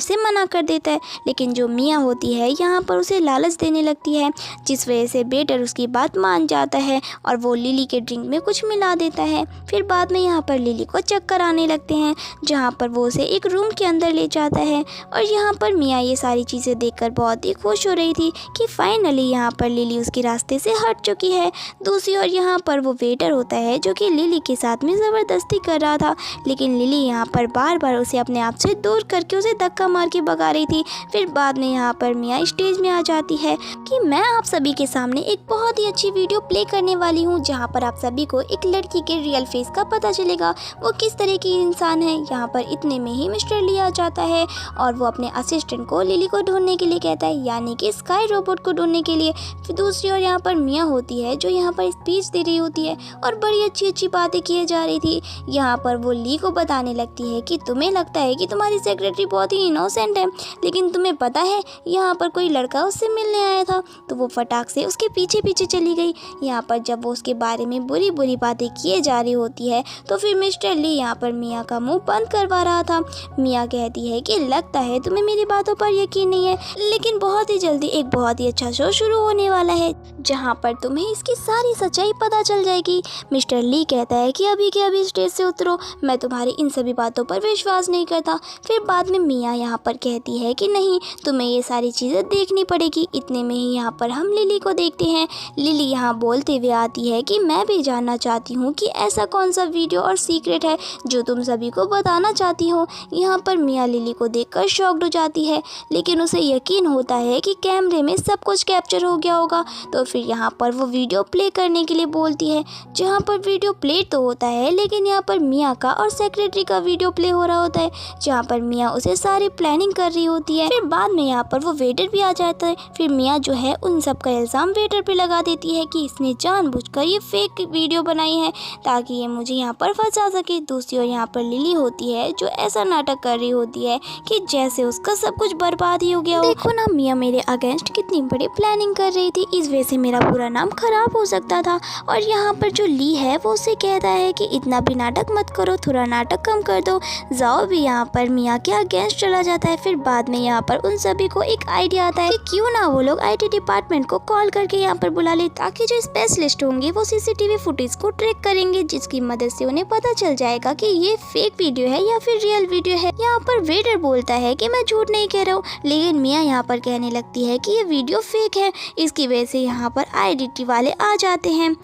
Speaker 1: से मना कर देता है, लेकिन जो मिया होती है यहाँ पर उसे लालच देने लगती है, जिस वजह से वेटर उसकी बात मान जाता है और वो लिली के ड्रिंक में कुछ मिला देता है। फिर बाद में यहाँ पर लिली को चक्कर आने लगते हैं, जहाँ पर वो उसे एक रूम के अंदर ले जाता है और यहाँ पर मिया ये सारी चीज़ें देखकर बहुत ही खुश हो रही थी कि फाइनली यहाँ पर लिली उसके रास्ते से हट चुकी है। दूसरी ओर यहाँ पर वो वेटर होता है जो कि लिली के साथ में ज़बरदस्ती कर रहा था, लेकिन लिली यहाँ पर बार बार उसे अपने आप से दूर करके उसे धक्का मार के भगा रही थी। फिर बाद में यहाँ पर मिया स्टेज में आ जाती है कि मैं आप सभी के सामने एक बहुत ही अच्छी वीडियो प्ले करने वाली हूँ, जहाँ पर आप सभी को एक लड़की के रियल फेस का पता चलेगा, वो किस तरह की इंसान है। यहाँ पर इतने में ही मिस्टर ली आ जाता है और वो अपने असिस्टेंट को लिली को ढूंढने के लिए कहता है, यानी कि स्काई रोबोट को ढूंढने के लिए। फिर दूसरी ओर यहाँ पर मिया होती है जो यहाँ पर स्पीच दे रही होती है और बड़ी अच्छी अच्छी बातें किए जा रही थी। यहाँ पर वो ली को बताने लगती है कि तुम्हें लगता है कि तुम्हारी सेक्रेटरी बहुत ही इनोसेंट है, लेकिन तुम्हें पता है यहाँ पर कोई लड़का उससे मिलने आया था, तो वो फटाक से उसके पीछे पीछे चली गई। यहाँ पर जब वो उसके बारे में बुरी बुरी बातें किए जा रही होती है तो फिर मिस्टर ली यहाँ पर मिया का मुंह बंद करवा रहा था। मिया कहती है कि लगता है तुम्हें मेरी बातों पर यकीन नहीं है, लेकिन बहुत ही जल्दी एक बहुत ही अच्छा शो शुरू होने वाला है जहाँ पर तुम्हें इसकी सारी सच्चाई पता चल जाएगी। मिस्टर ली कहता है कि अभी के अभी स्टेज से उतरो, मैं तुम्हारी इन सभी बातों पर विश्वास नहीं करता। फिर बाद में मिया यहाँ पर कहती है कि नहीं, तुम्हें ये सारी चीज़ें देखनी पड़ेगी। इतने में ही यहाँ पर हम लिली को देखते हैं। लिली यहाँ बोलते हुए आती है कि मैं भी जानना चाहती हूँ कि ऐसा कौन सा वीडियो और सीक्रेट है जो तुम सभी को बताना चाहती हो। यहाँ पर मिया लिली को देखकर शॉक्ड हो जाती है, लेकिन उसे यकीन होता है कि कैमरे में सब कुछ कैप्चर हो गया होगा। तो फिर यहाँ पर वो वीडियो प्ले करने के लिए बोलती है, जहाँ पर वीडियो प्ले तो होता है लेकिन यहाँ पर मिया का और सेक्रेटरी का वीडियो प्ले हो रहा होता है, जहाँ पर मिया उसे सारी प्लानिंग कर रही होती है। फिर बाद में यहाँ पर वो वेटर भी आ जाता है। फिर मिया जो है उन सब का इल्ज़ाम वेटर पे लगा देती है कि इसने जानबूझकर ये फेक वीडियो बनाई है ताकि ये मुझे यहाँ पर फंसा सके। दूसरी ओर यहाँ पर लिली होती है जो ऐसा नाटक कर रही होती है कि जैसे उसका सब कुछ बर्बाद ही हो गया हो। देखो ना मिया मेरे अगेंस्ट कितनी बड़ी प्लानिंग कर रही थी, इस वजह से मेरा पूरा नाम खराब हो सकता था। और यहाँ पर जो ली है वो उसे कहता है कि इतना भी नाटक मत करो, थोड़ा नाटक कम कर दो। जाओ भी यहाँ पर मिया के अगेंस्ट चला जाता है। फिर बाद में यहाँ पर उन सभी को एक आइडिया आता है कि क्यों ना वो लोग IT डिपार्टमेंट को कॉल करके यहाँ पर बुला ले, ताकि जो स्पेशलिस्ट होंगे वो CCTV फुटेज को ट्रैक करेंगे, जिसकी मदद से उन्हें पता चल जाएगा कि ये फेक वीडियो है या फिर रियल वीडियो है। यहाँ पर वेटर बोलता है कि मैं झूठ नहीं कह रहा हूँ, लेकिन मिया यहाँ पर कहने लगती है कि ये वीडियो फेक है। इसकी वजह से यहाँ पर IDT वाले आ जाते हैं।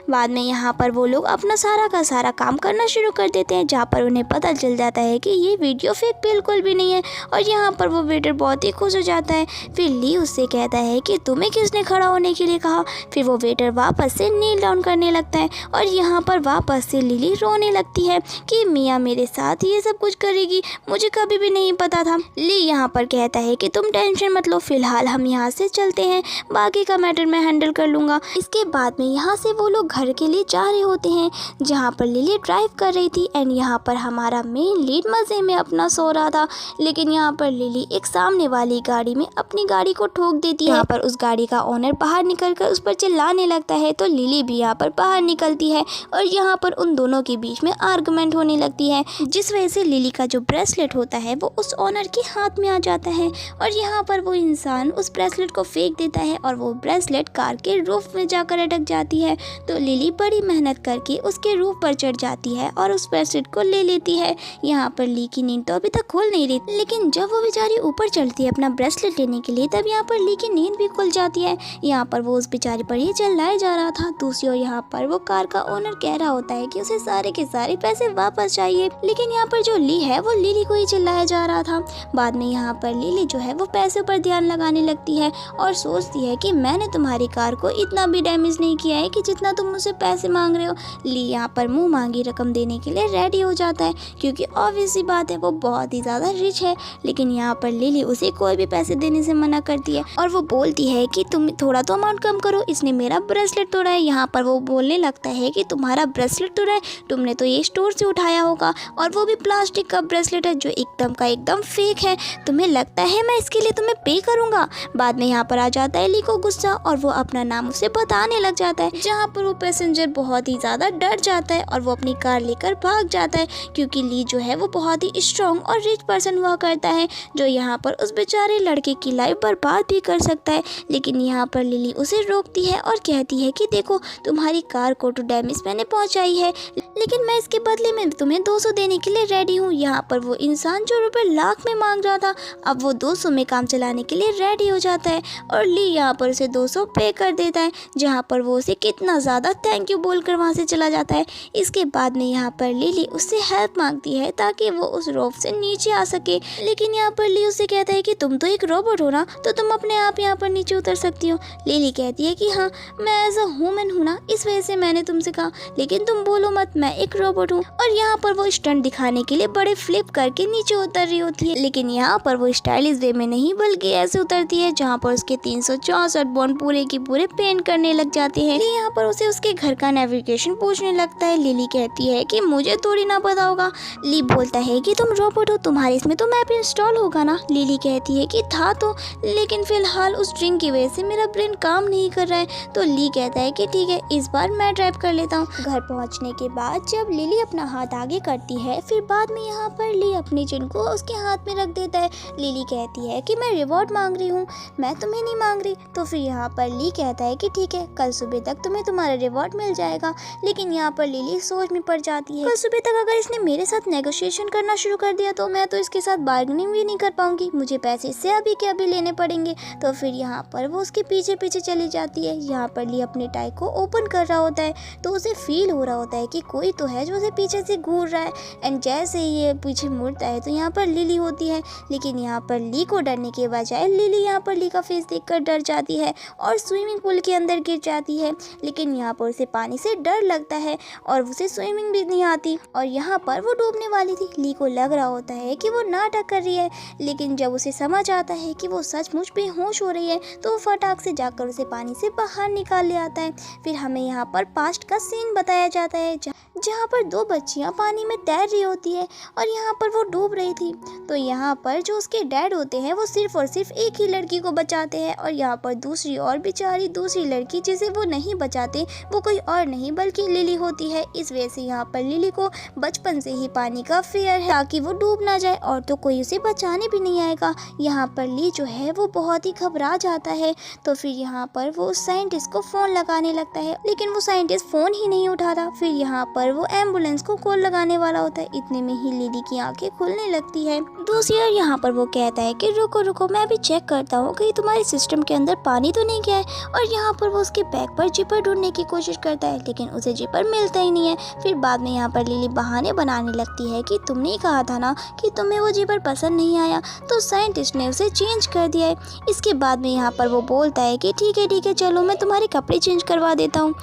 Speaker 1: बाद में यहाँ पर वो लोग अपना सारा का सारा काम करना शुरू कर देते हैं, जहाँ पर उन्हें पता चल जाता है कि ये वीडियो फेक बिल्कुल भी नहीं है। और यहाँ पर वो वेटर बहुत ही खुश हो जाता है। फिर ली उससे कहता है कि तुम्हें किसने खड़ा होने के लिए कहा। फिर वो वेटर वापस से नील डाउन करने लगता है और यहाँ पर वापस से लिली रोने लगती है कि मिया मेरे साथ ये सब कुछ करेगी, मुझे कभी भी नहीं पता था। ली यहाँ पर कहता है कि तुम टेंशन मत लो, फिलहाल हम यहाँ से चलते हैं, बाकी का मैटर मैं हैंडल कर लूँगा। इसके बाद में यहाँ से वो लोग घर के लिए जा रहे होते हैं, जहाँ पर लिली ड्राइव कर रही थी एंड यहाँ पर हमारा मेन लीड मज़े में अपना सो रहा था। लेकिन यहाँ पर लिली एक सामने वाली गाड़ी में अपनी गाड़ी को ठोक देती है। यहाँ पर उस गाड़ी का ओनर बाहर निकलकर उस पर चिल्लाने लगता है, तो लिली भी यहाँ पर बाहर निकलती है और यहाँ पर उन दोनों के बीच में आर्गुमेंट होने लगती है, जिस वजह से लिली का जो ब्रेसलेट होता है वो उस ओनर के हाथ में आ जाता है और यहाँ पर वो इंसान उस ब्रेसलेट को फेंक देता है और वो ब्रेसलेट कार के रूफ में जाकर अटक जाती है। तो लिली बड़ी मेहनत करके उसके रूफ पर चढ़ जाती है और उस ब्रेसलेट को ले लेती है। यहाँ पर ली की नींद तो अभी तक खुल नहीं रही, लेकिन जब वो बेचारी ऊपर चढ़ती है अपना ब्रेसलेट लेने के लिए, तब यहाँ पर ली की नींद भी खुल जाती है। यहाँ पर वो उस बेचारी पर ही चिल्लाया जा रहा था। दूसरी ओर यहाँ पर वो कार का ओनर कह रहा होता है कि उसे सारे के सारे पैसे वापस चाहिए, लेकिन यहाँ पर जो ली है वो लिली को ही चिल्लाया जा रहा था। बाद में यहाँ पर लिली जो है वो पैसे पर ध्यान लगाने लगती है और सोचती है कि मैंने तुम्हारी कार को इतना भी डैमेज नहीं किया है कि जितना तुम मुझसे पैसे मांग रहे हो। ली यहाँ पर मुंह मांगी रकम देने के लिए रेडी हो जाता है, क्योंकि ऑब्वियस सी बात है वो बहुत ही ज़्यादा रिच है। लेकिन यहाँ पर लिली उसे कोई भी पैसे देने से मना करती है और वो बोलती है कि तुम थोड़ा तो अमाउंट कम करो, इसने मेरा ब्रेसलेट तोड़ा है। यहाँ पर वो बोलने लगता है कि तुम्हारा ब्रेसलेट तोड़ा है, तुमने तो ये स्टोर से उठाया होगा, और वो भी प्लास्टिक का ब्रेसलेट है जो एकदम फेक है। तुम्हें लगता है मैं इसके लिए तुम्हें पे करूँगा। बाद में यहाँ पर आ जाता है ली को गुस्सा और वो अपना नाम उसे बताने लग जाता है, जहाँ पर वो पैसेंजर बहुत ही ज़्यादा डर जाता है और वो अपनी कार लेकर भाग जाता है, क्योंकि ली जो है वो बहुत ही स्ट्रॉन्ग और रिच पर्सन हुआ करता है जो यहाँ पर उस बेचारे लड़के की लाइफ बर्बाद भी कर सकता है। लेकिन यहाँ पर लिली उसे रोकती है और कहती है कि देखो तुम्हारी कार को तो डैमेज मैंने पहुँचाई है, लेकिन मैं इसके बदले में तुम्हें 200 देने के लिए रेडी हूँ। यहाँ पर वो इंसान जो रुपए लाख में मांग रहा था अब वो 200 में काम चलाने के लिए रेडी हो जाता है और ली यहाँ पर उसे 200 पे कर देता है, जहाँ पर वो उसे कितना ज़्यादा थैंक यू बोलकर वहाँ से चला जाता है। इसके बाद में यहाँ पर लिली उससे हेल्प मांगती है ताकि वो उस रोप से नीचे आ सके, लेकिन यहाँ पर ली उससे कहता है कि तुम तो एक रोबोट हो ना, तो तुम अपने आप यहाँ पर नीचे उतर सकती हो। लिली कहती है कि हाँ मैं एज अ ह्यूमन हूँ ना, इस वजह से मैंने तुमसे कहा, लेकिन तुम बोलो मत मैं एक रोबोट हूँ। और यहाँ पर वो स्टंट दिखाने के लिए बड़े फ्लिप करके नीचे उतर रही होती है, लेकिन यहाँ पर वो स्टाइलिश वे में नहीं बल्कि ऐसे उतरती है जहाँ पर उसके 364 बोन पूरे की पूरे पेंट करने लग जाते हैं। यहाँ पर उसे उसके घर का नेविगेशन पूछने लगता है। लिली कहती है कि मुझे थोड़ी ना पता होगा। ली बोलता है कि तुम रोबोट हो, तुम्हारे इसमें तो मैप इंस्टॉल होगा ना। लिली कहती है कि था तो, लेकिन फिलहाल उस ड्रिंक की वजह से मेरा ब्रेन काम नहीं कर रहा है। तो ली कहता है कि ठीक है इस बार मैं ड्राइव कर लेता हूँ। घर पहुँचने के बाद जब लिली अपना हाथ आगे करती है, फिर बाद में यहाँ पर ली अपनी चिन को उसके हाथ में रख देता है। लिली कहती है कि मैं रिवॉर्ड मांग रही हूँ, मैं तुम्हें नहीं मांग रही। तो फिर यहाँ पर ली कहता है कि ठीक है कल सुबह तक तुम्हें तुम्हारा रिवॉर्ड मिल जाएगा। लेकिन यहाँ पर लिली सोच में पड़ जाती है, कल सुबह तक अगर इसने मेरे साथ नेगोशिएशन करना शुरू कर दिया तो मैं तो इसके साथ बार्गेनिंग भी नहीं कर पाऊंगी, मुझे पैसे इससे अभी के अभी लेने पड़ेंगे। तो फिर यहाँ पर वो उसके पीछे पीछे चली जाती है। यहाँ पर ली अपने टाई को ओपन कर रहा होता है तो उसे फील हो रहा होता है कि कोई तो है जो उसे पीछे से घूर रहा है। एंड जैसे ही ये पीछे मुड़ता है तो यहाँ पर लिली होती है, लेकिन यहाँ पर ली को डरने के बजाय लिली यहाँ पर ली का फेस देखकर डर जाती है और स्विमिंग पूल के अंदर गिर जाती है। लेकिन यहाँ पर उसे पानी से डर लगता है और उसे स्विमिंग भी नहीं आती और यहाँ पर वो डूबने वाली थी। ली को लग रहा होता है कि वो नाटक कर रही है, लेकिन जब उसे समझ आता है कि वो सचमुच बेहोश हो रही है तो वो फटाक से जाकर उसे पानी से बाहर निकाल ले आता है। फिर हमें यहाँ पर पास्ट का सीन बताया जाता है जहाँ पर दो बच्चियाँ पानी में तैर रही होती है और यहाँ पर वो डूब रही थी। तो यहाँ पर जो उसके डैड होते हैं वो सिर्फ और सिर्फ एक ही लड़की को बचाते हैं और यहाँ पर दूसरी और बेचारी दूसरी लड़की जिसे वो नहीं बचाते वो कोई और नहीं बल्कि लिली होती है। इस वजह से यहाँ पर लिली को बचपन से ही पानी का फेयर है ताकि वो डूब ना जाए और तो कोई उसे बचाने भी नहीं आएगा। यहाँ पर ली जो है वो बहुत ही घबरा जाता है। तो फिर यहाँ पर वो उस साइंटिस्ट को फ़ोन लगाने लगता है, लेकिन वो साइंटिस्ट फ़ोन ही नहीं उठाता। फिर यहाँ पर वो एम्बुलेंस को कॉल लगाने वाला होता है। इतने में ही लिली की आंखें खुलने लगती है। दूसरी ओर यहाँ पर वो कहता है कि रुको रुको मैं अभी चेक करता हूँ कहीं तुम्हारे सिस्टम के अंदर पानी तो नहीं गया है। और यहाँ पर वो उसके बैग पर जिपर ढूंढने की कोशिश करता है, लेकिन उसे जिपर मिलता ही नहीं है। फिर बाद में यहाँ पर लिली बहाने बनाने लगती है कि तुमने कहा था ना कि तुम्हें वो जिपर पसंद नहीं आया, तो साइंटिस्ट ने उसे चेंज कर दिया है। इसके बाद में यहाँ पर वो बोलता है कि ठीक है चलो मैं तुम्हारे कपड़े चेंज करवा देता हूँ।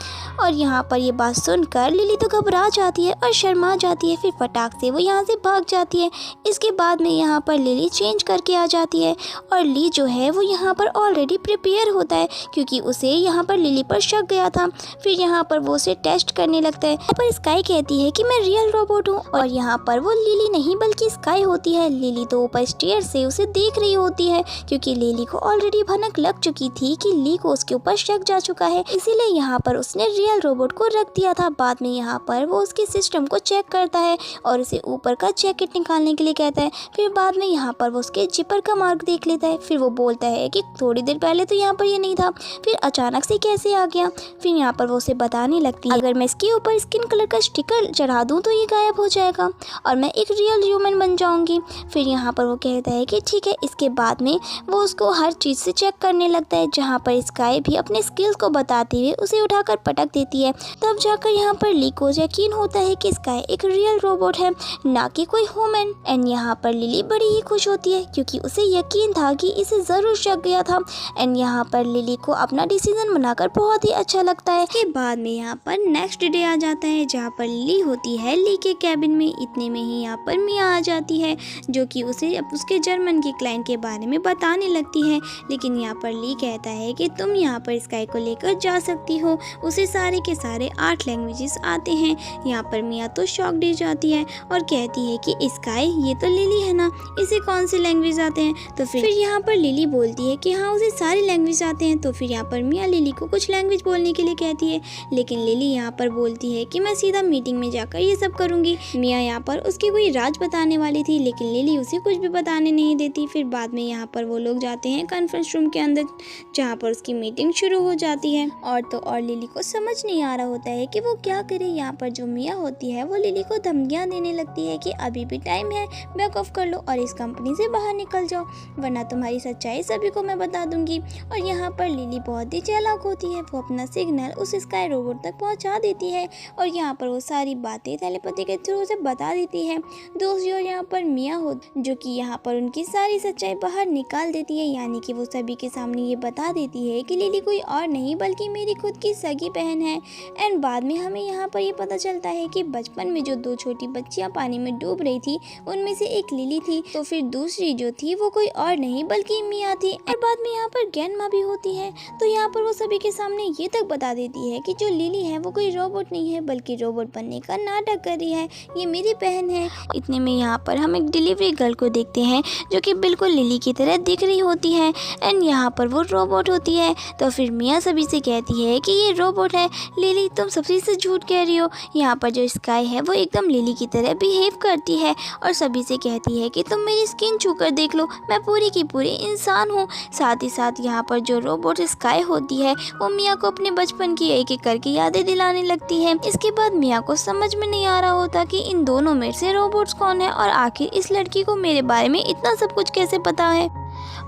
Speaker 1: और यहाँ पर ये बात सुनकर लिली तो घबरा जाती है और शर्मा जाती है। फिर फटाक से वो यहाँ से भाग जाती है। इसके बाद में यहाँ पर लिली चेंज करके आ जाती है और ली जो है वो यहाँ पर ऑलरेडी प्रिपेयर होता है क्योंकि उसे यहाँ पर लिली पर शक गया था। फिर यहाँ पर वो उसे टेस्ट करने लगता है। यहाँ पर स्काई कहती है कि मैं रियल रोबोट हूँ और यहाँ पर वो लिली नहीं बल्कि स्काई होती है। लिली तो ऊपर स्टेयर से उसे देख रही होती है क्योंकि लिली को ऑलरेडी भनक लग चुकी थी कि ली को उसके ऊपर शक जा चुका है, इसीलिए यहाँ पर उसने रियल रोबोट को रख दिया था। बाद में यहाँ पर वो उसके सिस्टम को चेक करता है और उसे ऊपर का जैकेट निकालने के लिए कहता है। फिर बाद में यहाँ पर वो उसके जिपर का मार्क देख लेता है। फिर वो बोलता है कि थोड़ी देर पहले तो यहाँ पर ये नहीं था, फिर अचानक से कैसे आ गया। फिर यहाँ पर वो उसे बताने लगती है अगर मैं इसके ऊपर स्किन कलर का स्टिकर चढ़ा दूँ तो ये गायब हो जाएगा और मैं एक रियल ह्यूमन बन जाऊँगी। फिर यहाँ पर वो कहता है कि ठीक है। इसके बाद में वो उसको हर चीज़ से चेक करने लगता है, जहाँ पर स्काई भी अपने स्किल्स को बताते हुए उसे उठाकर पटक देती है। तब जाकर यहाँ पर ली को यकीन होता है कि स्काई एक रियल रोबोट है, ना कि कोई ह्यूमन। एंड यहाँ पर लिली बड़ी ही खुश होती है क्योंकि उसे यकीन था कि इसे ज़रूर शक गया था। एंड यहाँ पर लिली को अपना डिसीजन बनाकर बहुत ही अच्छा लगता है। के बाद में यहाँ पर नेक्स्ट डे आ जाता है जहाँ पर लिली होती है ली के कैबिन में। इतने में ही यहाँ पर मिया आ जाती है जो कि उसे उसके जर्मन के क्लाइंट के बारे में बताने लगती है। लेकिन यहाँ पर ली कहता है कि तुम यहाँ पर स्काई को लेकर जा सकती हो, उसे सारे के सारे 8 लैंग्वेजेस आते हैं। यहाँ पर मिया तो शॉक्ड हो जाती है और कहती है कि स्काई ये तो लिली है ना, इसे कौन से लैंग्वेज आते हैं। तो फिर यहाँ पर लिली बोलती है कि हाँ उसे सारे लैंग्वेज आते हैं। तो फिर यहाँ पर मिया लिली को कुछ लैंग्वेज बोलने के लिए कहती है, लेकिन लिली यहाँ पर बोलती है कि मैं सीधा मीटिंग में जाकर ये सब करूँगी। मिया यहाँ पर उसकी कोई राज बताने वाली थी लेकिन लिली उसे कुछ भी बताने नहीं देती। फिर बाद में यहाँ पर वो लोग जाते हैं कॉन्फ्रेंस रूम के अंदर जहाँ पर उसकी मीटिंग शुरू हो जाती है। और लिली को समझ नहीं आ रहा होता है कि वो क्या करे। यहाँ पर जो मिया होती है वो लिली को धमकियाँ देने लगती है कि अभी भी टाइम है, बैक ऑफ कर लो और इस कंपनी से बाहर निकल जाओ वरना तुम्हारी सच्चाई सभी को मैं बता दूंगी। और यहाँ पर लिली बहुत ही चालाक होती है, वो अपना सिग्नल उस स्काई रोबोट तक पहुँचा देती है और यहाँ पर वो सारी बातें टेलीपैथी के थ्रू उसे बता देती है। दूसरी ओर यहाँ पर मिया हो जो कि यहाँ पर उनकी सारी सच्चाई बाहर निकाल देती है, यानी कि वो सभी के सामने ये बता देती है कि लिली कोई और नहीं बल्कि मेरी खुद की सगी बहन है। एंड बाद में हमें यहाँ पर ये पता चलता है कि बचपन में जो 2 छोटी बच्चियाँ पानी में डूब रही थी उनमें से एक लिली थी, तो फिर दूसरी जो थी वो कोई और नहीं बल्कि मिया थी। और बाद में यहाँ पर ग्रैंडमा भी होती है तो यहाँ पर वो सभी के सामने ये तक बता देती है कि जो लिली है वो कोई रोबोट नहीं है बल्कि रोबोट बनने का नाटक कर रही है, ये मेरी बहन है। इतने में यहाँ पर हम एक डिलीवरी गर्ल को देखते हैं जो कि बिल्कुल लिली की तरह दिख रही होती है एंड यहाँ पर वो रोबोट होती है। तो फिर मिया सभी से कहती है कि ये रोबोट है। लिली तुम सभी से झूठ कह रही हो। यहाँ पर जो स्काई है वो एकदम लिली की तरह बिहेव करती है और सभी से कहती है कि तुम मेरी स्किन छूकर देख लो, मैं पूरी की पूरी इंसान हूँ। साथ ही साथ यहाँ पर जो रोबोट स्काई होती है वो मिया को अपने बचपन की एक एक करके यादें दिलाने लगती है। इसके बाद मिया को समझ में नहीं आ रहा होता कि इन दोनों में से रोबोट्स कौन है और आखिर इस लड़की को मेरे बारे में इतना सब कुछ कैसे पता है।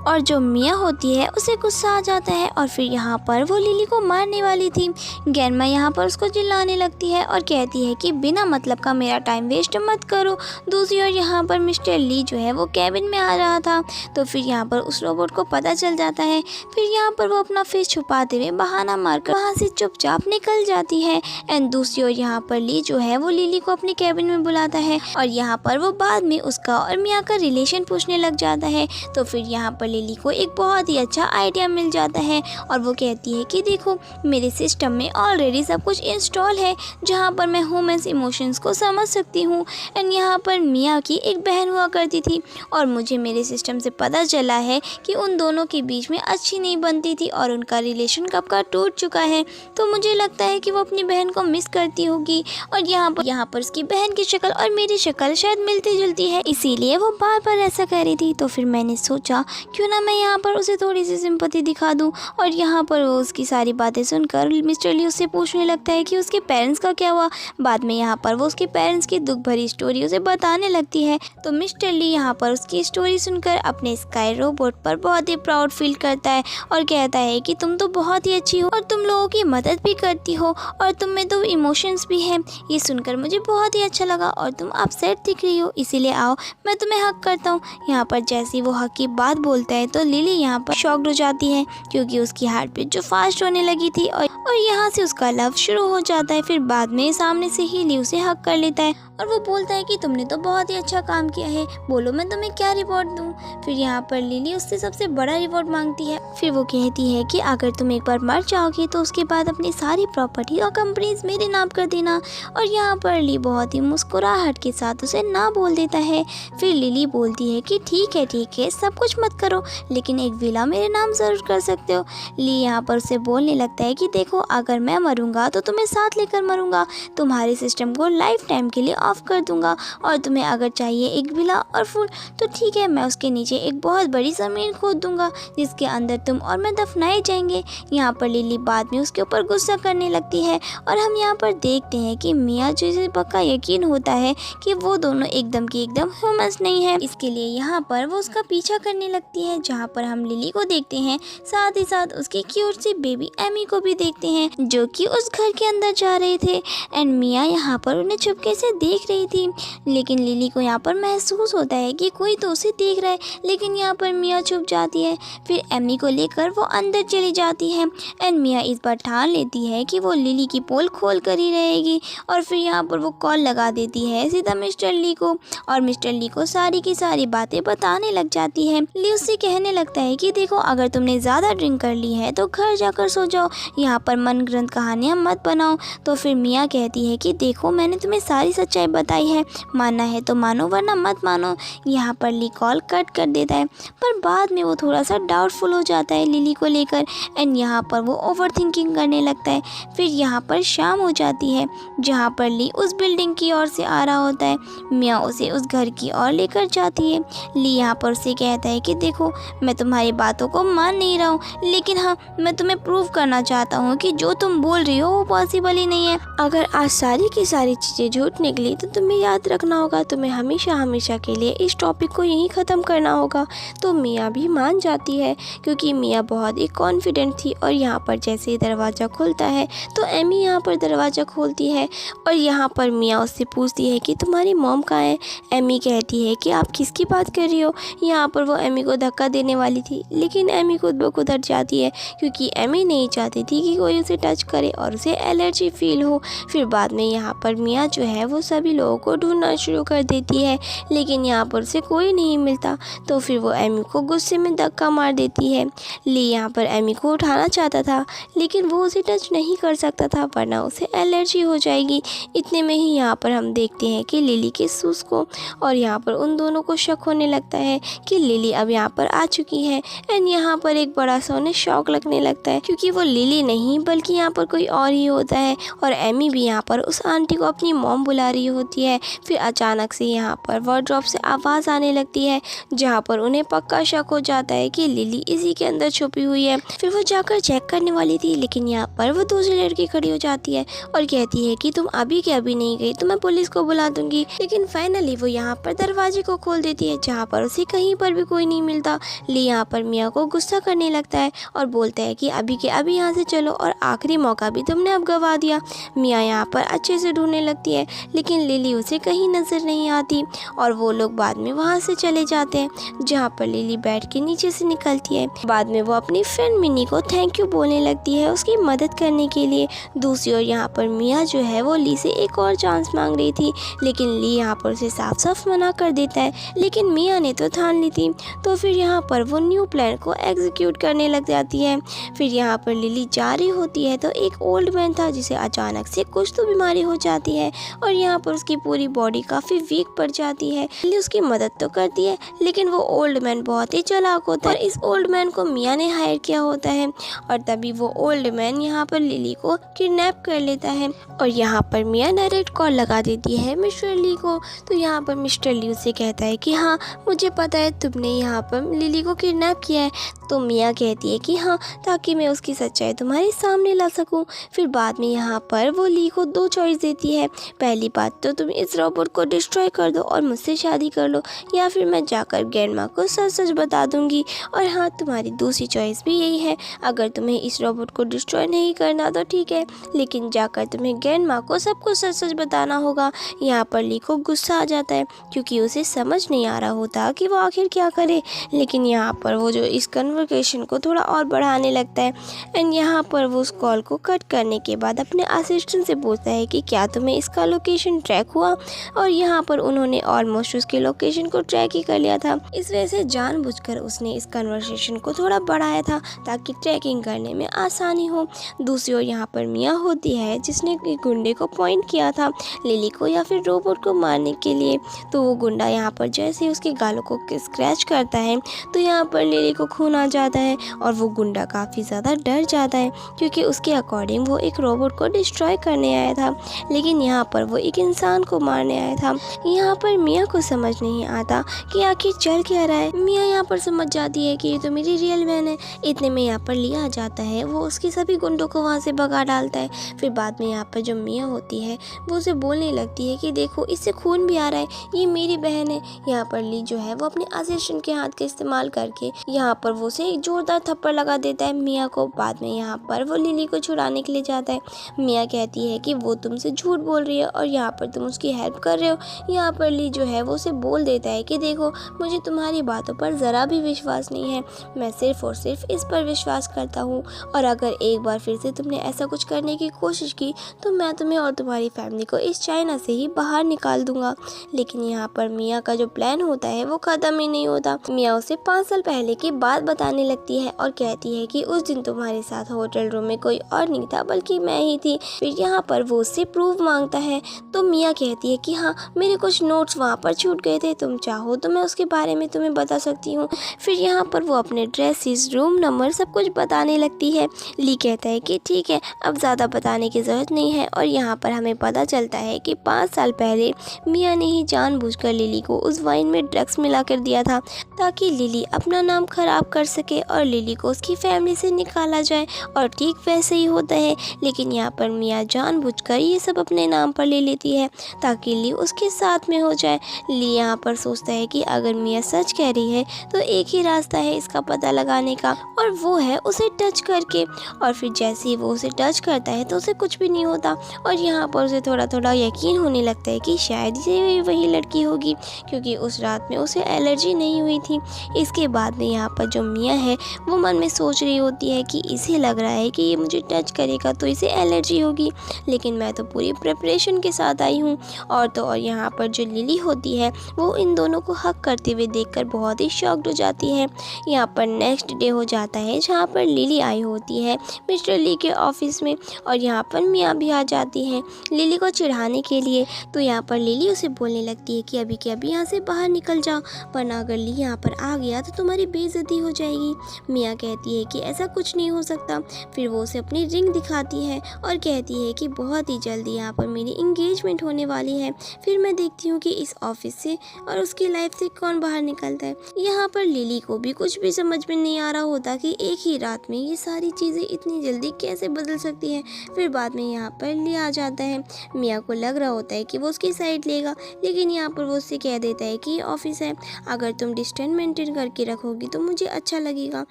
Speaker 1: और जो मिया होती है उसे गुस्सा आ जाता है और फिर यहाँ पर वो लिली को मारने वाली थी। ग्रैंडमा यहाँ पर उसको चिल्लाने लगती है और कहती है कि बिना मतलब का मेरा टाइम वेस्ट मत करो। दूसरी ओर यहाँ पर मिस्टर ली जो है वो कैबिन में आ रहा था तो फिर यहाँ पर उस रोबोट को पता चल जाता है। फिर यहाँ पर वो अपना फेस छुपाते हुए बहाना मारकर वहाँ से चुपचाप निकल जाती है। एंड दूसरी ओर यहाँ पर ली जो है वो लिली को अपने कैबिन में बुलाता है और यहाँ पर वो बाद में उसका और मिया का रिलेशन पूछने लग जाता है। तो फिर यहाँ पर लिली को एक बहुत ही अच्छा आइडिया मिल जाता है और वो कहती है कि देखो मेरे सिस्टम में ऑलरेडी सब कुछ इंस्टॉल है जहाँ पर मैं ह्यूमन्स इमोशंस को समझ सकती हूँ। एंड यहाँ पर मिया की एक बहन हुआ करती थी और मुझे मेरे सिस्टम से पता चला है कि उन दोनों के बीच में अच्छी नहीं बनती थी और उनका रिलेशन कब का टूट चुका है। तो मुझे लगता है कि वो अपनी बहन को मिस करती होगी और यहाँ पर उसकी बहन की शक्ल और मेरी शक्ल शायद मिलती जुलती है, इसीलिए वो बार बार ऐसा कह रही थी। तो फिर मैंने सोचा क्यों ना मैं यहाँ पर उसे थोड़ी सी सिंपैथी दिखा दूँ। और यहाँ पर वो उसकी सारी बातें सुनकर मिस्टर ली उससे पूछने लगता है कि उसके पेरेंट्स का क्या हुआ। बाद में यहाँ पर वो उसके पेरेंट्स की दुख भरी स्टोरी उसे बताने लगती है। तो मिस्टर ली यहाँ पर उसकी स्टोरी सुनकर अपने स्काई रोबोट पर बहुत ही प्राउड फील करता है और कहता है कि तुम तो बहुत ही अच्छी हो और तुम लोगों की मदद भी करती हो और तुम में तो इमोशंस भी हैं। ये सुनकर मुझे बहुत ही अच्छा लगा और तुम अपसेट दिख रही हो, इसीलिए आओ मैं तुम्हें हक करता हूँ। यहाँ पर जैसी वो हक की बात बोलता है तो लिली यहाँ पर शॉक्ड हो जाती है क्योंकि उसकी हार्ट बीट जो फास्ट होने लगी थी और यहाँ से उसका लव शुरू हो जाता है। फिर बाद में सामने से ही ली उसे हक कर लेता है और वो बोलता है कि तुमने तो बहुत ही अच्छा काम किया है, बोलो मैं तुम्हें क्या रिवॉर्ड दूँ। फिर यहाँ पर लिली उससे सबसे बड़ा रिवॉर्ड मांगती है। फिर वो कहती है कि अगर तुम एक बार मर जाओगी तो उसके बाद अपनी सारी प्रॉपर्टी और कंपनीज मेरे नाम कर देना। और यहाँ पर ली बहुत ही मुस्कुराहट के साथ उसे ना बोल देता है। फिर लिली बोलती है कि ठीक है सब कुछ मत करो लेकिन एक विला मेरे नाम ज़रूर कर सकते हो। ली यहाँ पर उसे बोलने लगता है कि देखो अगर मैं मरूंगा तो तुम्हें साथ लेकर मरूंगा, तुम्हारे सिस्टम को लाइफ टाइम के लिए ऑफ कर दूंगा और तुम्हें अगर चाहिए एक विला और फूल तो ठीक है, मैं उसके नीचे एक बहुत बड़ी ज़मीन खोद दूंगा जिसके अंदर तुम और मैं दफनाए जाएंगे। यहाँ पर लिली बाद में उसके ऊपर गुस्सा करने लगती है और हम यहाँ पर देखते हैं कि मिया जिसे पक्का यकीन होता है कि वो दोनों एकदम ह्यूमंस नहीं है, इसके लिए यहाँ पर वो उसका पीछा करने लगती है, जहाँ पर हम लिली को देखते हैं, साथ ही साथ उसकी क्यूट सी बेबी एमी को भी देखते हैं जो कि उस घर के अंदर जा रहे थे। एंड मिया यहाँ पर उन्हें चुपके से देख रही थी, लेकिन लिली को यहाँ पर महसूस होता है कि कोई तो उसे देख रहा है, लेकिन यहाँ पर मिया छुप जाती है। फिर एमी को लेकर वो अंदर चली जाती है एंड मिया इस बार ठान लेती है कि वो लिली की पोल खोल कर ही रहेगी। और फिर यहाँ पर वो कॉल लगा देती है सीधा मिस्टर ली को, और मिस्टर ली को सारी की सारी बातें बताने लग जाती है। ली उससे कहने लगता है कि देखो, अगर तुमने ज़्यादा ड्रिंक कर ली है तो घर जाकर सो जाओ, यहाँ पर मनगढ़ंत कहानियाँ मत बनाओ। तो फिर मिया कहती है कि देखो, मैंने तुम्हें सारी सच्चाई बताई है, मानना है तो मानो वरना मत मानो। यहाँ पर ली कॉल कट कर देता है, पर बाद में वो थोड़ा सा डाउटफुल हो जाता है लिली को लेकर एंड यहाँ पर वो ओवर थिंकिंग करने लगता है। फिर यहाँ पर शाम हो जाती है, जहाँ पर ली उस बिल्डिंग की ओर से आ रहा होता है। मिया उसे उस घर की ओर लेकर जाती है। ली यहाँ पर उसे कहता है कि देखो, मैं तुम्हारी बातों को मान नहीं रहा हूँ, लेकिन हाँ, मैं तुम्हें प्रूव करना चाहता हूँ कि जो तुम बोल रही हो वो पॉसिबल ही नहीं है। अगर आज सारी की सारी चीज़ें झूठ निकली तो तुम्हें याद रखना होगा, तुम्हें हमेशा हमेशा के लिए इस टॉपिक को यहीं ख़त्म करना होगा। तो मिया भी मान जाती है, क्योंकि मिया बहुत ही कॉन्फिडेंट थी। और यहाँ पर जैसे ही दरवाज़ा खुलता है तो एमी यहाँ पर दरवाज़ा खोलती है और यहाँ पर मिया उससे पूछती है कि तुम्हारी मॉम कहाँ है। एमी कहती है कि आप किसकी बात कर रही हो। यहाँ पर वो एमी को धक्का देने वाली थी, लेकिन एमी खुद ब खुद हट जाती है, क्योंकि एमी नहीं चाहती थी कि कोई उसे टच करे और उसे एलर्जी फील हो। फिर बाद में यहाँ पर मिया जो है वो सभी लोगों को ढूंढना शुरू कर देती है, लेकिन यहाँ पर उसे कोई नहीं मिलता। तो फिर वो एमी को गुस्से में धक्का मार देती है। ली यहाँ पर एमी को उठाना चाहता था, लेकिन वो उसे टच नहीं कर सकता था, वरना उसे एलर्जी हो जाएगी। इतने में ही यहाँ पर हम देखते हैं कि लिली के सूस को, और यहाँ पर उन दोनों को शक होने लगता है कि लिली अब यहाँ पर आ चुकी है। एंड यहाँ पर एक बड़ा सा उन्हें शौक लगने लगता है, क्योंकि वो लिली नहीं बल्कि यहाँ पर कोई और ही होता है। और एमी भी यहाँ पर उस आंटी को अपनी मॉम बुला रही होती है। फिर अचानक से यहाँ पर वार्डरोब से आवाज़ आने लगती है, जहाँ पर उन्हें पक्का शक हो जाता है कि लिली इसी के अंदर छुपी हुई है। फिर वो जाकर चेक करने वाली थी, लेकिन यहाँ पर वो दूसरी लड़की खड़ी हो जाती है और कहती है कि तुम अभी के अभी नहीं गई तो मैं पुलिस को बुला दूंगी। लेकिन फाइनली वो यहाँ पर दरवाजे को खोल देती है, जहाँ पर उसे कहीं पर भी कोई नहीं मिलता। ली यहाँ पर मिया को गुस्सा करने लगता है और बोलता है कि अभी के अभी यहाँ से चलो, और आखिरी मौका भी तुमने अब गवा दिया। मिया यहाँ पर अच्छे से ढूंढने लगती है, लेकिन लिली उसे कहीं नजर नहीं आती और वो लोग बाद में वहाँ से चले जाते हैं, जहाँ पर लिली बेड के नीचे से निकलती है। बाद में वो अपनी फ्रेंड मिनी को थैंक यू बोलने लगती है उसकी मदद करने के लिए। दूसरी ओर यहाँ पर मिया जो है वो ली से एक और चांस मांग रही थी, लेकिन ली यहाँ पर उसे साफ साफ मना कर देता है, लेकिन मिया ने तो ठान ली थी। तो फिर यहाँ पर वो न्यू प्लान को एग्जीक्यूट करने लग जाती है। फिर यहाँ पर लिली जा रही होती है तो एक ओल्ड मैन था जिसे अचानक से कुछ तो बीमारी हो जाती है और यहाँ पर उसकी पूरी बॉडी काफ़ी वीक पड़ जाती है। लिली उसकी मदद तो करती है, लेकिन वो ओल्ड मैन बहुत ही चालाक होता है और इस ओल्ड मैन को मिया ने हायर किया होता है। और तभी वो ओल्ड मैन यहाँ पर लिली को किडनैप कर लेता है और यहाँ पर मिया डायरेक्ट कॉल लगा देती है मिस्टर ली को। तो यहाँ पर मिस्टर ली उसे कहता है कि हाँ, मुझे पता है तुमने यहाँ पर लिली को किडनैप किया है। तो मिया कहती है कि हाँ, ताकि मैं उसकी सच्चाई तुम्हारे सामने ला सकूं। फिर बाद में यहाँ पर वो ली को दो चॉइस देती है। पहली बात तो तुम इस रोबोट को डिस्ट्रॉय कर दो और मुझसे शादी कर लो, या फिर मैं जाकर ग्रैंडमा को सच सच बता दूंगी। और हाँ, तुम्हारी दूसरी चॉइस भी यही है, अगर तुम्हें इस रोबोट को डिस्ट्रॉय नहीं करना तो ठीक है, लेकिन जाकर तुम्हें ग्रैंडमा को सब कुछ सच सच बताना होगा। यहाँ पर ली को गुस्सा आ जाता है, क्योंकि उसे समझ नहीं आ रहा होता कि वो आखिर क्या करे। लेकिन यहाँ पर वो जो इस कन्वर्सेशन को थोड़ा और बढ़ाने लगता है एंड यहाँ पर वो उस कॉल को कट करने के बाद अपने असिस्टेंट से पूछता है कि क्या तुम्हें इसका लोकेशन ट्रैक हुआ। और यहाँ पर उन्होंने ऑलमोस्ट उसके लोकेशन को ट्रैक ही कर लिया था। इस वजह से जानबूझकर उसने इस कन्वर्सेशन को थोड़ा बढ़ाया था ताकि ट्रैकिंग करने में आसानी हो। दूसरी ओर यहाँ पर मिया होती है जिसने गुंडे को पॉइंट किया था लिली को या फिर रोबोट को मारने के लिए। तो वो गुंडा यहाँ पर जैसे उसके गालों को स्क्रैच करता है तो यहाँ पर लिली को खून आ जाता है और वो गुंडा काफ़ी ज़्यादा डर जाता है, क्योंकि उसके अकॉर्डिंग वो एक रोबोट को डिस्ट्रॉय करने आया था, लेकिन यहाँ पर वो एक इंसान को मारने आया था। यहाँ पर मिया को समझ नहीं आता कि आखिर चल क्या रहा है। मिया यहाँ पर समझ जाती है कि ये तो मेरी रियल बहन है। इतने में यहाँ पर लिया आ जाता है, वो उसके सभी गुंडों को वहाँ से भगा डालता है। फिर बाद में यहाँ पर जो मिया होती है वो उसे बोलने लगती है कि देखो, इससे खून भी आ रहा है, ये मेरी बहन है। यहाँ पर ली जो है वो अपने असिस्टेंट के हाथ हाथ का इस्तेमाल करके यहाँ पर वो उसे एक जोरदार थप्पड़ लगा देता है मिया को। बाद में यहाँ पर वो लिली को छुड़ाने के लिए जाता है। मिया कहती है कि वो तुमसे झूठ बोल रही है और यहाँ पर तुम उसकी हेल्प कर रहे हो। यहाँ पर ली जो है वो उसे बोल देता है कि देखो, मुझे तुम्हारी बातों पर ज़रा भी विश्वास नहीं है, मैं सिर्फ और सिर्फ इस पर विश्वास करता हूँ, और अगर एक बार फिर से तुमने ऐसा कुछ करने की कोशिश की तो मैं तुम्हें और तुम्हारी फैमिली को इस चाइना से ही बाहर निकाल दूंगा। लेकिन यहाँ पर मिया का जो प्लान होता है वो ख़त्म ही नहीं होता। मिया उसे 5 साल पहले की बात बताने लगती है और कहती है कि उस दिन तुम्हारे साथ होटल रूम में कोई और नहीं था बल्कि मैं ही थी। फिर यहाँ पर वो उससे प्रूफ मांगता है तो मिया कहती है कि हाँ, मेरे कुछ नोट्स वहाँ पर छूट गए थे, तुम चाहो तो मैं उसके बारे में तुम्हें बता सकती हूँ। फिर यहाँ पर वो अपने ड्रेसेस, रूम नंबर सब कुछ बताने लगती है। ली कहता है कि ठीक है, अब ज़्यादा बताने की ज़रूरत नहीं है। और यहाँ पर हमें पता चलता है कि 5 साल पहले मिया ने ही जानबूझकर लिली को उस वाइन में ड्रग्स मिला कर दिया था ताकि लिली अपना नाम खराब कर सके और लिली को उसकी फैमिली से निकाला जाए। और ठीक वैसे ही होता है, लेकिन यहाँ पर मिया जानबूझकर ये सब अपने नाम पर ले लेती है ताकि ली उसके साथ में हो जाए। ली यहाँ पर सोचता है कि अगर मिया सच कह रही है तो एक ही रास्ता है इसका पता लगाने का, और वो है उसे टच करके। और फिर जैसे ही वो उसे टच करता है तो उसे कुछ भी नहीं होता, और यहाँ पर उसे थोड़ा थोड़ा यकीन होने लगता है कि शायद ये वही लड़की होगी, क्योंकि उस रात में उसे एलर्जी नहीं हुई थी। इसके बाद में यहाँ पर जो मिया है वो मन में सोच रही होती है कि इसे लग रहा है कि ये मुझे टच करेगा तो इसे एलर्जी होगी, लेकिन मैं तो पूरी प्रिपरेशन के साथ आई हूँ। और तो और यहाँ पर जो लिली होती है वो इन दोनों को हक करते हुए देखकर बहुत ही शॉक्ड हो जाती है। यहाँ पर नेक्स्ट डे हो जाता है जहाँ पर लिली आई होती है मिस्टर ली के ऑफिस में, और यहाँ पर मिया भी आ जाती है लिली को चिढ़ाने के लिए। तो यहाँ पर लिली उसे बोलने लगती है कि अभी के अभी यहाँ से बाहर निकल जाओ, वरना अगर ली यहाँ पर आ गया तो तुम्हारी बेइज्जती हो जाएगी। मिया कहती है कि ऐसा कुछ नहीं हो सकता। फिर वो उसे अपनी रिंग दिखाती है और कहती है कि बहुत ही जल्दी यहाँ पर मेरी इंगेजमेंट होने वाली है, फिर मैं देखती हूँ कि इस ऑफिस से और उसकी लाइफ से कौन बाहर निकलता है। यहाँ पर लिली को भी कुछ भी समझ में नहीं आ रहा होता कि एक ही रात में ये सारी चीज़ें इतनी जल्दी कैसे बदल सकती हैं। फिर बाद में यहाँ पर ली आ जाता है। मिया को लग रहा होता है कि वो उसकी साइड लेगा, लेकिन यहाँ पर वो उससे कह देता है कि ये ऑफिस है, अगर तुम डिस्टेंस मेंटेन करके रखोगी तो मुझे अच्छा लगेगा।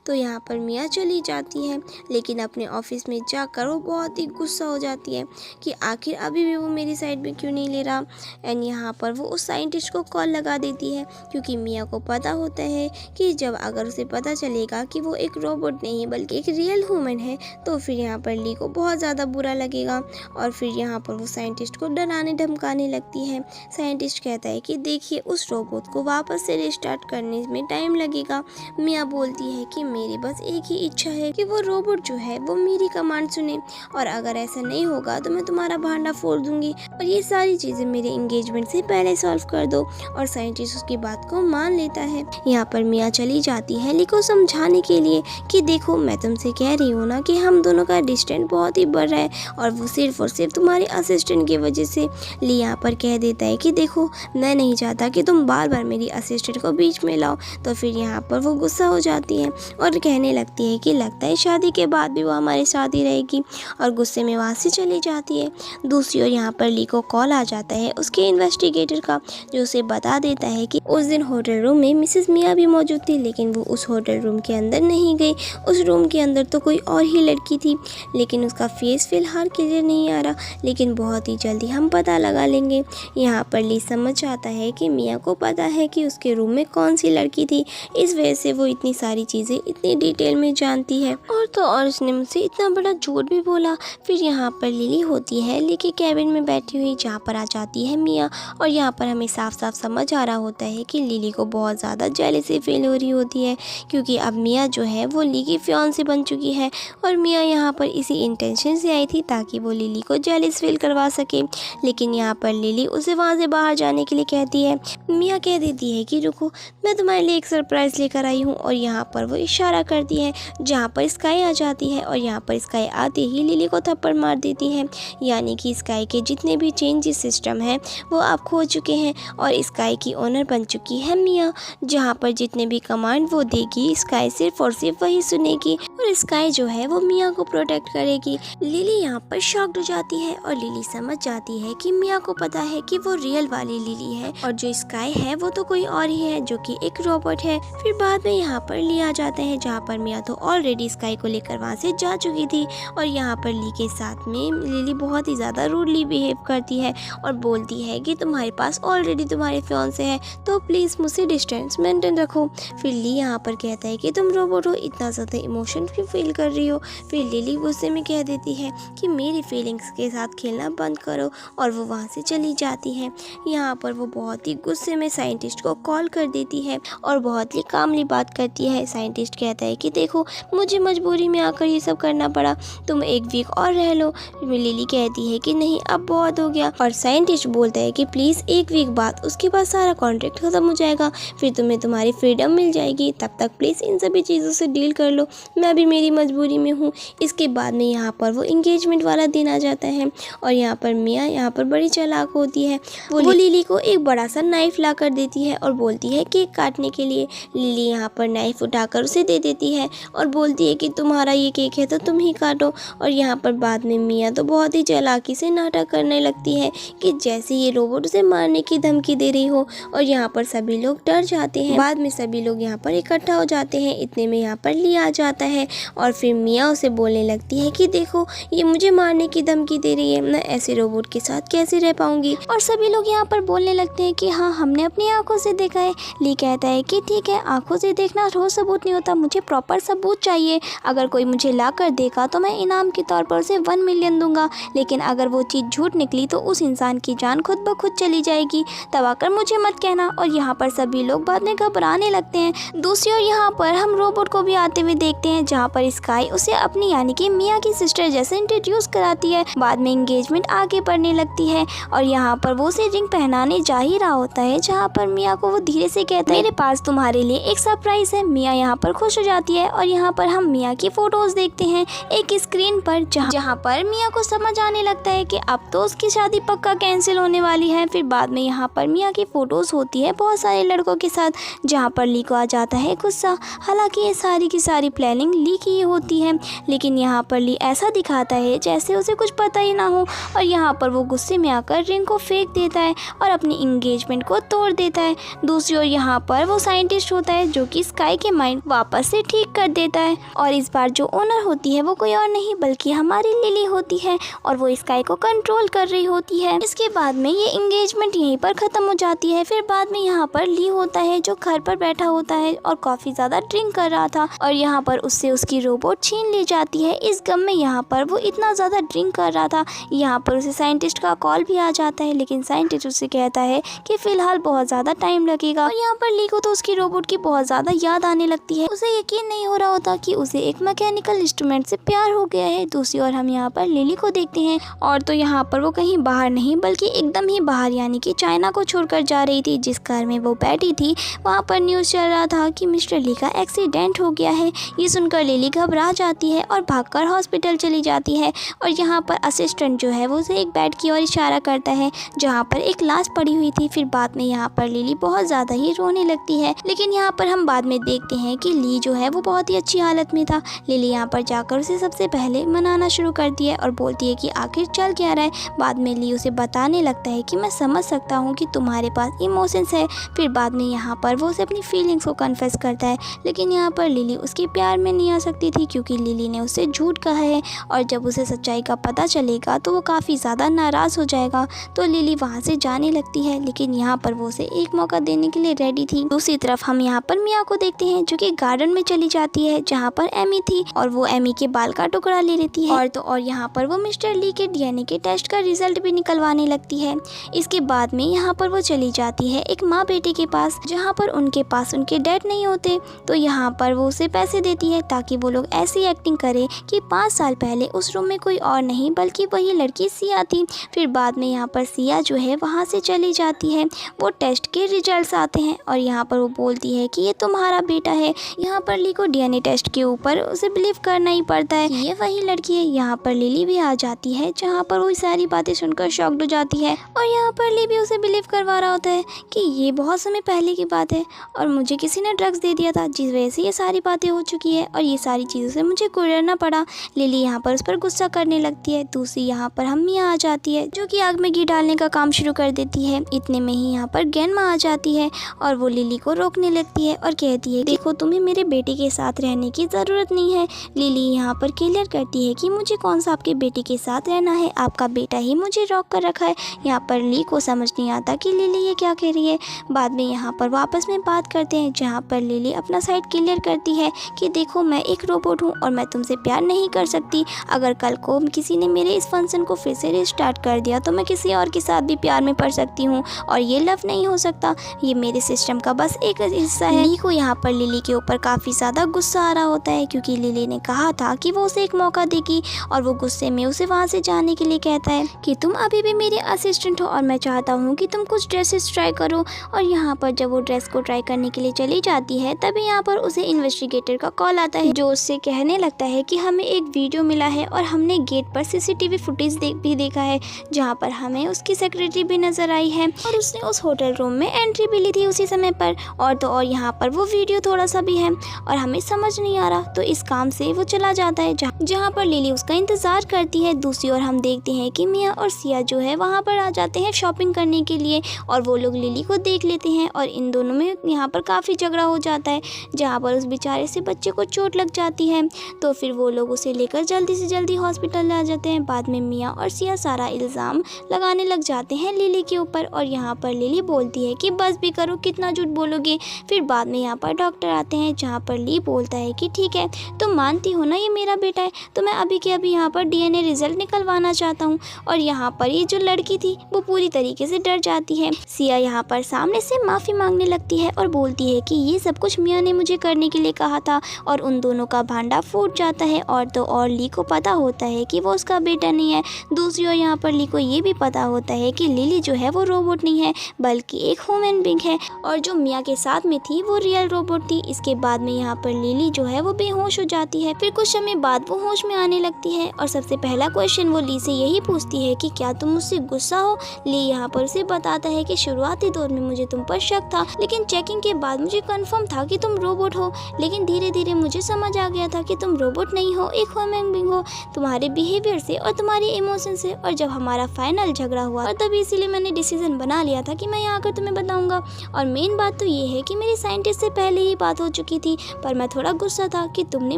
Speaker 1: तो यहाँ पर मिया चली जाती है, लेकिन अपने ऑफिस में जाकर वो बहुत ही गुस्सा हो जाती है कि आखिर अभी भी वो मेरी साइड में क्यों नहीं ले रहा। एंड यहाँ पर वो उस साइंटिस्ट को कॉल लगा देती है, क्योंकि मिया को पता होता है कि जब अगर उसे पता चलेगा कि वो एक रोबोट नहीं बल्कि एक रियल ह्यूमन है तो फिर यहाँ पर ली को बहुत ज़्यादा बुरा लगेगा। और फिर यहाँ पर वो साइंटिस्ट को डराने धमकाने लगती है। साइंटिस्ट कहता है कि देखिए, उस रोबोट को वापस से रिस्टार्ट करने में टाइम लगेगा। मिया बोलती है कि मेरी बस एक ही इच्छा है कि वो रोबोट जो है वो मेरी कमांड सुने, और अगर ऐसा नहीं होगा तो मैं तुम्हारा भांडा फोड़ दूंगी, और ये सारी चीज़ें मेरे एंगेजमेंट से पहले सॉल्व कर दो। और साइंटिस्ट उसकी बात को मान लेता है। यहाँ पर मिया चली जाती है ली को समझाने के लिए कि देखो, मैं तुमसे कह रही हूँ ना कि हम दोनों का डिस्टेंस बहुत ही बढ़ रहा है, और वो सिर्फ और सिर्फ तुम्हारे असिस्टेंट की वजह से। ली यहाँ पर कह देता है कि देखो, मैं नहीं चाहता कि तुम बार बार मेरी असिस्टेंट को बीच में लाओ। तो फिर यहाँ पर वो गुस्सा हो जाती है और कहने लगती है कि लगता है शादी के बाद भी वो हमारे साथ ही रहेगी, और गुस्से में वहाँ से चली जाती है। दूसरी ओर यहाँ पर ली को कॉल आ जाता है उसके इन्वेस्टिगेटर का, जो उसे बता देता है कि उस दिन होटल रूम में मिसेस मिया भी मौजूद थी, लेकिन वो उस होटल रूम के अंदर नहीं गई। उस रूम के अंदर तो कोई और ही लड़की थी, लेकिन उसका फेस फिलहाल क्लियर नहीं आ रहा, लेकिन बहुत ही जल्दी हम पता लगा लेंगे। यहाँ पर ली समझ आता है कि मिया को पता है कि उसके रूम में कौन सी लड़की थी, इस वजह से वो इतनी सारी चीज़ें इतनी डिटेल में जानती है। और तो और उसने मुझसे इतना बड़ा झूठ भी बोला। फिर यहाँ पर लिली होती है ली के कैबिन में बैठी हुई, जहाँ पर आ जाती है मिया, और यहाँ पर हमें साफ साफ समझ आ रहा होता है कि लिली को बहुत ज़्यादा जेलसी फील हो रही होती है, क्योंकि अब मिया जो है वो ली की फियांसे बन चुकी है, और मिया यहाँ पर इसी इंटेंशन से आई थी ताकि वो लिली को जेलस फील करवा सके। लेकिन यहाँ पर लिली उसे वहाँ से बाहर जाने के लिए कहती है। मिया कह देती है कि रुको, मैं तुम्हारे लिए एक सरप्राइज़ लेकर आई हूँ, और यहाँ पर वो इशारा करती है जहाँ पर स्काई आ जाती है, और यहाँ पर स्काई आते ही लिली को थप्पड़ मार देती है। यानी कि स्काई के जितने भी चेंजेस सिस्टम हैं वो अब खो चुके हैं, और स्काई की ओनर बन चुकी है मिया, जहाँ पर जितने भी कमांड वो देगी स्काई सिर्फ और सिर्फ वही सुनेगी, और स्काई जो है वो मिया को प्रोटेक्ट करेगी। लिली यहाँ पर शॉक्ड हो जाती है, और लिली समझ जाती है कि मिया को पता है कि वो रियल वाली लिली है, और जो स्काई है वो तो कोई और ही है, जो कि कि एक रोबोट है। फिर बाद में यहाँ पर ली आ जाते हैं जहाँ पर मिया तो ऑलरेडी स्काई को लेकर वहाँ से जा चुकी थी और यहाँ पर ली के साथ में लिली बहुत ही ज़्यादा रूडली बिहेव करती है और बोलती है कि तुम्हारे पास ऑलरेडी तुम्हारे फियांसे है तो प्लीज़ मुझसे डिस्टेंस मेंटेन रखो। फिर ली यहाँ पर कहता है कि तुम रोबोट हो, इतना ज़्यादा इमोशन क्यों फील कर रही हो। फिर लिली गुस्से में कह देती है कि मेरी फीलिंग्स के साथ खेलना बंद करो और वो वहाँ से चली जाती है। यहाँ पर वो बहुत ही गुस्से में साइंटिस्ट को कॉल कर देती है और बहुत ही कामली बात करती है। साइंटिस्ट कहता है कि देखो मुझे मजबूरी में आकर ये सब करना पड़ा, तुम एक वीक और रह लो। लिली कहती है कि नहीं अब बहुत हो गया और साइंटिस्ट बोलता है कि प्लीज़ एक वीक बाद उसके बाद सारा कॉन्ट्रैक्ट खत्म हो जाएगा, फिर तुम्हें तुम्हारी फ्रीडम मिल जाएगी, तब तक प्लीज़ इन सभी चीज़ों से डील कर लो, मैं भी मेरी मजबूरी में हूँ। इसके बाद में यहाँ पर वो इंगेजमेंट वाला दिन आ जाता है और यहाँ पर मिया यहाँ पर बड़ी चालाक होती है। वो लिली को एक बड़ा सा नाइफ ला कर देती है और बोलती है केक काटने के लिए। लिली यहाँ पर नाइफ उठाकर उसे दे देती है और बोलती है कि तुम्हारा ये केक है तो तुम ही काटो। और यहाँ पर बाद में मिया तो बहुत ही चालाकी से नाटक करने लगती है कि जैसे ये रोबोट उसे मारने की धमकी दे रही हो और यहाँ पर सभी लोग डर जाते हैं। बाद में सभी लोग यहाँ पर इकट्ठा हो जाते हैं। इतने में यहाँ पर ली आ जाता है और फिर मिया उसे बोलने लगती है कि देखो ये मुझे मारने की धमकी दे रही है, मैं ऐसे रोबोट के साथ कैसे रह पाऊंगी। और सभी लोग यहाँ पर बोलने लगते हैं कि हाँ हमने अपनी आंखों से देखा है। ली कहता है कि ठीक है आंखों से देखना रोज सबूत नहीं होता, मुझे प्रॉपर सबूत चाहिए। अगर कोई मुझे ला कर देगा तो मैं इनाम के तौर पर उसे 1 मिलियन दूंगा, लेकिन अगर वो चीज़ झूठ निकली तो उस इंसान की जान खुद ब खुद चली जाएगी, तब आकर मुझे मत कहना। और यहाँ पर सभी लोग बाद में घबराने लगते हैं। दूसरी ओर यहाँ पर हम रोबोट को भी आते हुए देखते हैं जहाँ पर स्काई उसे अपनी यानी कि मिया की सिस्टर जैसे इंट्रोड्यूस कराती है। बाद में एंगेजमेंट आगे बढ़ने लगती है और यहाँ पर वो उसे रिंग पहनाने जा ही रहा होता है जहाँ पर मिया को वो धीरे से कहता है मेरे पास तुम्हारे लिए एक सरप्राइज है। मिया यहाँ पर खुश हो जाती है और यहाँ पर हम मिया की फोटोज देखते हैं एक स्क्रीन पर जहाँ पर मिया को समझ आने लगता है कि अब तो उसकी शादी पक्का कैंसिल होने वाली है। फिर बाद में यहाँ पर मिया की फोटोज होती है बहुत सारे लड़कों के साथ जहाँ पर ली को आ जाता है गुस्सा। हालांकि ये सारी की सारी प्लानिंग ली की होती है, लेकिन यहाँ पर ली ऐसा दिखाता है जैसे उसे कुछ पता ही ना हो और यहाँ पर वो गुस्से में आकर रिंग को फेंक देता है और अपनी इंगेजमेंट को तोड़ देता है। दूसरी ओर यहाँ पर वो साइंटिस्ट होता है जो कि स्काई के माइंड वापस से ठीक कर देता है और इस बार जो ओनर होती है वो कोई और नहीं बल्कि हमारी लिली होती है और वो स्काई को कंट्रोल कर रही होती है। इसके बाद में ये इंगेजमेंट यहीं पर खत्म हो जाती है। फिर बाद में यहाँ पर ली होता है जो घर पर बैठा होता है और काफी ज्यादा ड्रिंक कर रहा था और यहाँ पर उससे उसकी रोबोट छीन ली जाती है। इस गम में यहाँ पर वो इतना ज्यादा ड्रिंक कर रहा था, यहाँ पर उसे साइंटिस्ट का कॉल भी आ जाता है, लेकिन साइंटिस्ट उससे कहता है कि फिलहाल बहुत ज्यादा टाइम लगेगा। और यहाँ पर ली को तो उसकी रोबोट की बहुत ज्यादा याद आने लगती है। उसे यकीन नहीं हो रहा होता कि उसे एक मैकेनिकल इंस्ट्रूमेंट से प्यार हो गया है। दूसरी ओर हम यहाँ पर लिली को देखते हैं और तो यहाँ पर वो कहीं बाहर नहीं बल्कि एकदम ही बाहर यानी कि चाइना को छोड़कर जा रही थी। जिस कार में वो बैठी थी वहाँ पर न्यूज़ चल रहा था कि मिस्टर ली का एक्सीडेंट हो गया है। ये सुनकर लिली घबरा जाती है और भागकर हॉस्पिटल चली जाती है और यहाँ पर असिस्टेंट जो है वो उसे एक बेड की ओर इशारा करता है जहाँ पर एक लाश पड़ी हुई थी। फिर बाद में यहाँ पर लिली बहुत ज़्यादा ही रोने लगती है, लेकिन यहाँ पर हम बाद में देखते हैं कि ली जो है वो बहुत ही अच्छी हालत में था। लिली यहाँ पर जाकर उसे सबसे पहले मनाना शुरू करती है और बोलती है कि आखिर चल क्या रहा है। बाद में ली उसे बताने लगता है कि मैं समझ सकता हूँ कि तुम्हारे पास इमोशंस है। फिर बाद में यहाँ पर वो उसे अपनी फीलिंग्स को कन्फेस करता है, लेकिन यहाँ पर लिली उसके प्यार में नहीं आ सकती थी क्योंकि लिली ने उसे झूठ कहा है और जब उसे सच्चाई का पता चलेगा तो वो काफ़ी ज़्यादा नाराज़ हो जाएगा। तो लिली वहाँ से जाने लगती है, लेकिन यहाँ पर वो उसे एक मौका देने के लिए रेडी थी। दूसरी तरफ हम यहाँ पर मिया को देखते हैं जो कि गार्डन में चली जाती है जहाँ पर एमी थी और वो एमी के बाल का टुकड़ा ले लेती है और यहाँ पर वो मिस्टर ली के डीएनए के टेस्ट का रिजल्ट भी निकलवाने लगती है। इसके बाद में यहाँ पर वो चली जाती है एक माँ बेटे के पास जहाँ पर उनके पास उनके डैड नहीं होते, तो यहाँ पर वो उसे पैसे देती है ताकि वो लोग ऐसी एक्टिंग करे कि 5 साल पहले उस रूम में कोई और नहीं बल्कि वही लड़की सिया थी। फिर बाद में यहाँ पर सिया जो है वहाँ से चली जाती है। वो टेस्ट के रिजल्ट्स आते हैं और यहाँ पर वो बोलती है कि ये तुम्हारा बेटा है। यहाँ पर ली को डीएनए टेस्ट के ऊपर उसे बिलीव करना ही पड़ता है कि ये वही लड़की है। यहाँ पर लिली भी आ जाती है जहाँ पर वो सारी बातें सुनकर शॉक्ड हो जाती है और यहाँ पर ली भी उसे बिलीव करवा रहा होता है कि ये बहुत समय पहले की बात है और मुझे किसी ने ड्रग्स दे दिया था जिस वजह से ये सारी बातें हो चुकी है और ये सारी चीज़ों से मुझे गुजरना पड़ा। लिली यहाँ पर उस पर गुस्सा करने लगती है। दूसरी यहाँ पर हम मिया आ जाती है जो कि आग में घी डालने का काम शुरू कर देती है। इतने में ही यहाँ पर ग्रैंडमा आ जाती है और वो लिली को रोकने लगती है और कहती है देखो तुम्हें मेरे बेटे के साथ रहने की ज़रूरत नहीं है। लिली यहाँ पर क्लियर करती है कि मुझे कौन सा आपके बेटे के साथ रहना है, आपका बेटा ही मुझे रोक कर रखा है। यहाँ पर ली को समझ नहीं आता कि लिली ये क्या कह रही है। बाद में यहाँ पर वापस में बात करते हैं जहाँ पर लिली अपना साइड क्लियर करती है कि देखो मैं एक रोबोट हूँ और मैं तुमसे प्यार नहीं कर सकती। अगर कल को किसी ने मेरे इस फंक्शन को फिर से रिस्टार्ट कर दिया तो मैं किसी और के साथ भी प्यार में पड़ सकती हूँ और ये लव नहीं हो सकता, ये मेरे सिस्टम का बस एक हिस्सा है। ली को यहाँ पर लिली के ऊपर काफ़ी ज़्यादा गुस्सा आ रहा होता है क्योंकि लिली ने कहा था कि वो उसे एक मौका देगी और वो गुस्से में उसे वहाँ से जाने के लिए कहता है कि तुम अभी भी मेरे असिस्टेंट हो और मैं चाहता हूँ कि तुम कुछ ड्रेसेस ट्राई करो। और यहाँ पर जब वो ड्रेस को ट्राई करने के लिए चली जाती है तभी यहाँ पर उसे इन्वेस्टिगेटर का कॉल आता है जो उससे कहने लगता है कि हमें एक वीडियो मिला है और हमने गेट पर सीसीटीवी फुटेज भी देखा है जहाँ पर हमें उसकी सेक्रेटरी भी नजर आई है और उसने उस होटल रूम में एंट्री भी ली थी उसी समय पर। और तो और यहाँ पर वो वीडियो थोड़ा सा भी है और हमें समझ नहीं आ रहा, तो इस काम से वो चला जाता है जहाँ पर लिली उसका इंतजार करती है। दूसरी ओर हम देखते हैं कि मिया और सिया जो है वहाँ पर आ जाते हैं शॉपिंग करने के लिए और वो लोग लिली को देख लेते हैं और इन दोनों में यहाँ पर काफ़ी झगड़ा हो जाता है जहाँ पर उस बेचारे से बच्चे को चोट लग जाती है। तो फिर वो लोग उसे लेकर जल्दी से जल्दी हॉस्पिटल ले जाते हैं। बाद में मिया और सिया सारा इल्ज़ाम लगाने लग जाते हैं लिली के ऊपर और यहाँ पर लिली बोलती है कि बस भी करो, कितना झूठ बोलोगे। फिर बाद में यहाँ पर डॉक्टर आते हैं जहाँ पर ली बोलता है कि ठीक है तुम मानती हो ना ये मेरा बेटा है, तो मैं अभी के अभी यहाँ पर डीएनए रिजल्ट निकलवाना चाहता हूँ। और यहाँ पर ये जो लड़की थी वो पूरी तरीके से डर जाती है। सिया यहाँ पर सामने से माफ़ी मांगने लगती है और बोलती है कि ये सब कुछ मियाँ ने मुझे करने के लिए कहा था और उन दोनों का भांडा फूट जाता है। और तो और ली को पता होता है कि वो उसका बेटा नहीं है। दूसरी ओर यहाँ पर ली को ये भी पता होता है कि लिली जो है वो रोबोट नहीं है बल्कि एक ह्यूमन बीइंग है और जो मिया के साथ में थी वो रियल रोबोट थी। इसके बाद में यहाँ पर लिली जो है वो बेहोश हो जाती है। फिर कुछ समय बाद वो होश में आने लगती है और सबसे पहला क्वेश्चन वो ली से यही पूछती है कि क्या तुम मुझसे गुस्सा हो। ली यहाँ पर उसे बताता है कि शुरुआती दौर में मुझे तुम पर शक था लेकिन चेकिंग के बाद मुझे कंफर्म था कि तुम रोबोट हो, लेकिन धीरे धीरे मुझे समझ आ गया था कि तुम रोबोट नहीं हो, एक ह्यूमन बीइंग हो, तुम्हारे बिहेवियर से और तुम्हारी इमोशन से। और जब हमारा फाइनल झगड़ा हुआ और तभी इसीलिए मैंने डिसीजन बना लिया था कि मैं यहाँ आकर तुम्हें बताऊंगा। और मेन बात तो ये है कि मेरी साइंटिस्ट से पहले ही बात हो चुकी थी पर मैं थोड़ा गुस्सा था कि तुमने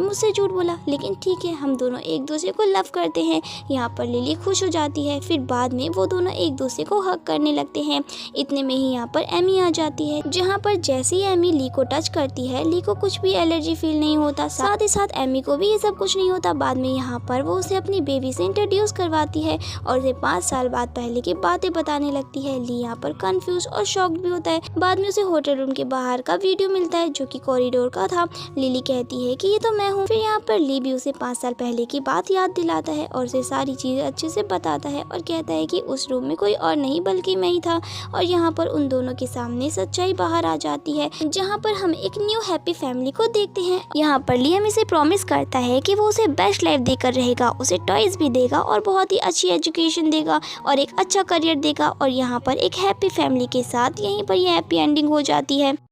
Speaker 1: मुझसे झूठ बोला, लेकिन ठीक है हम दोनों एक दूसरे को लव करते हैं। यहाँ पर लिली खुश हो जाती है। फिर बाद में वो दोनों एक दूसरे को हग करने लगते हैं। इतने में ही यहाँ पर एमी आ जाती है जहाँ पर जैसे ही एमी ली को टच करती है ली को कुछ भी एलर्जी फील नहीं होता, साथ ही साथ एमी को भी ये सब कुछ नहीं होता। बाद में यहाँ पर वो उसे अपनी बेबी से इंट्रोड्यूस करवाती है और उसे 5 साल बाद पहले की बातें बताने लगती है। ली यहाँ पर कंफ्यूज और शॉक्ड भी होता है। बाद में उसे होटल रूम के बाहर का वीडियो मिलता है जो कि कॉरिडोर का था। लिली कहती है कि ये तो मैं हूँ। फिर यहाँ पर ली भी उसे 5 साल पहले की बात याद दिलाता है और उसे सारी चीज़ें अच्छे से बताता है और कहता है कि उस रूम में कोई और नहीं बल्कि मैं ही था। और यहाँ पर उन दोनों के सामने सच्चाई बाहर आ जाती है जहाँ पर हम एक न्यू हैप्पी फैमिली को देखते हैं। यहाँ पर लियम इसे प्रॉमिस करता है कि वो उसे बेस्ट लाइफ देकर रहेगा, उसे टॉयज भी देगा और बहुत ही अच्छी एजुकेशन देगा और एक अच्छा करियर देगा। और यहाँ पर एक हैप्पी फैमिली के साथ यहीं पर ये हैप्पी एंडिंग हो जाती है।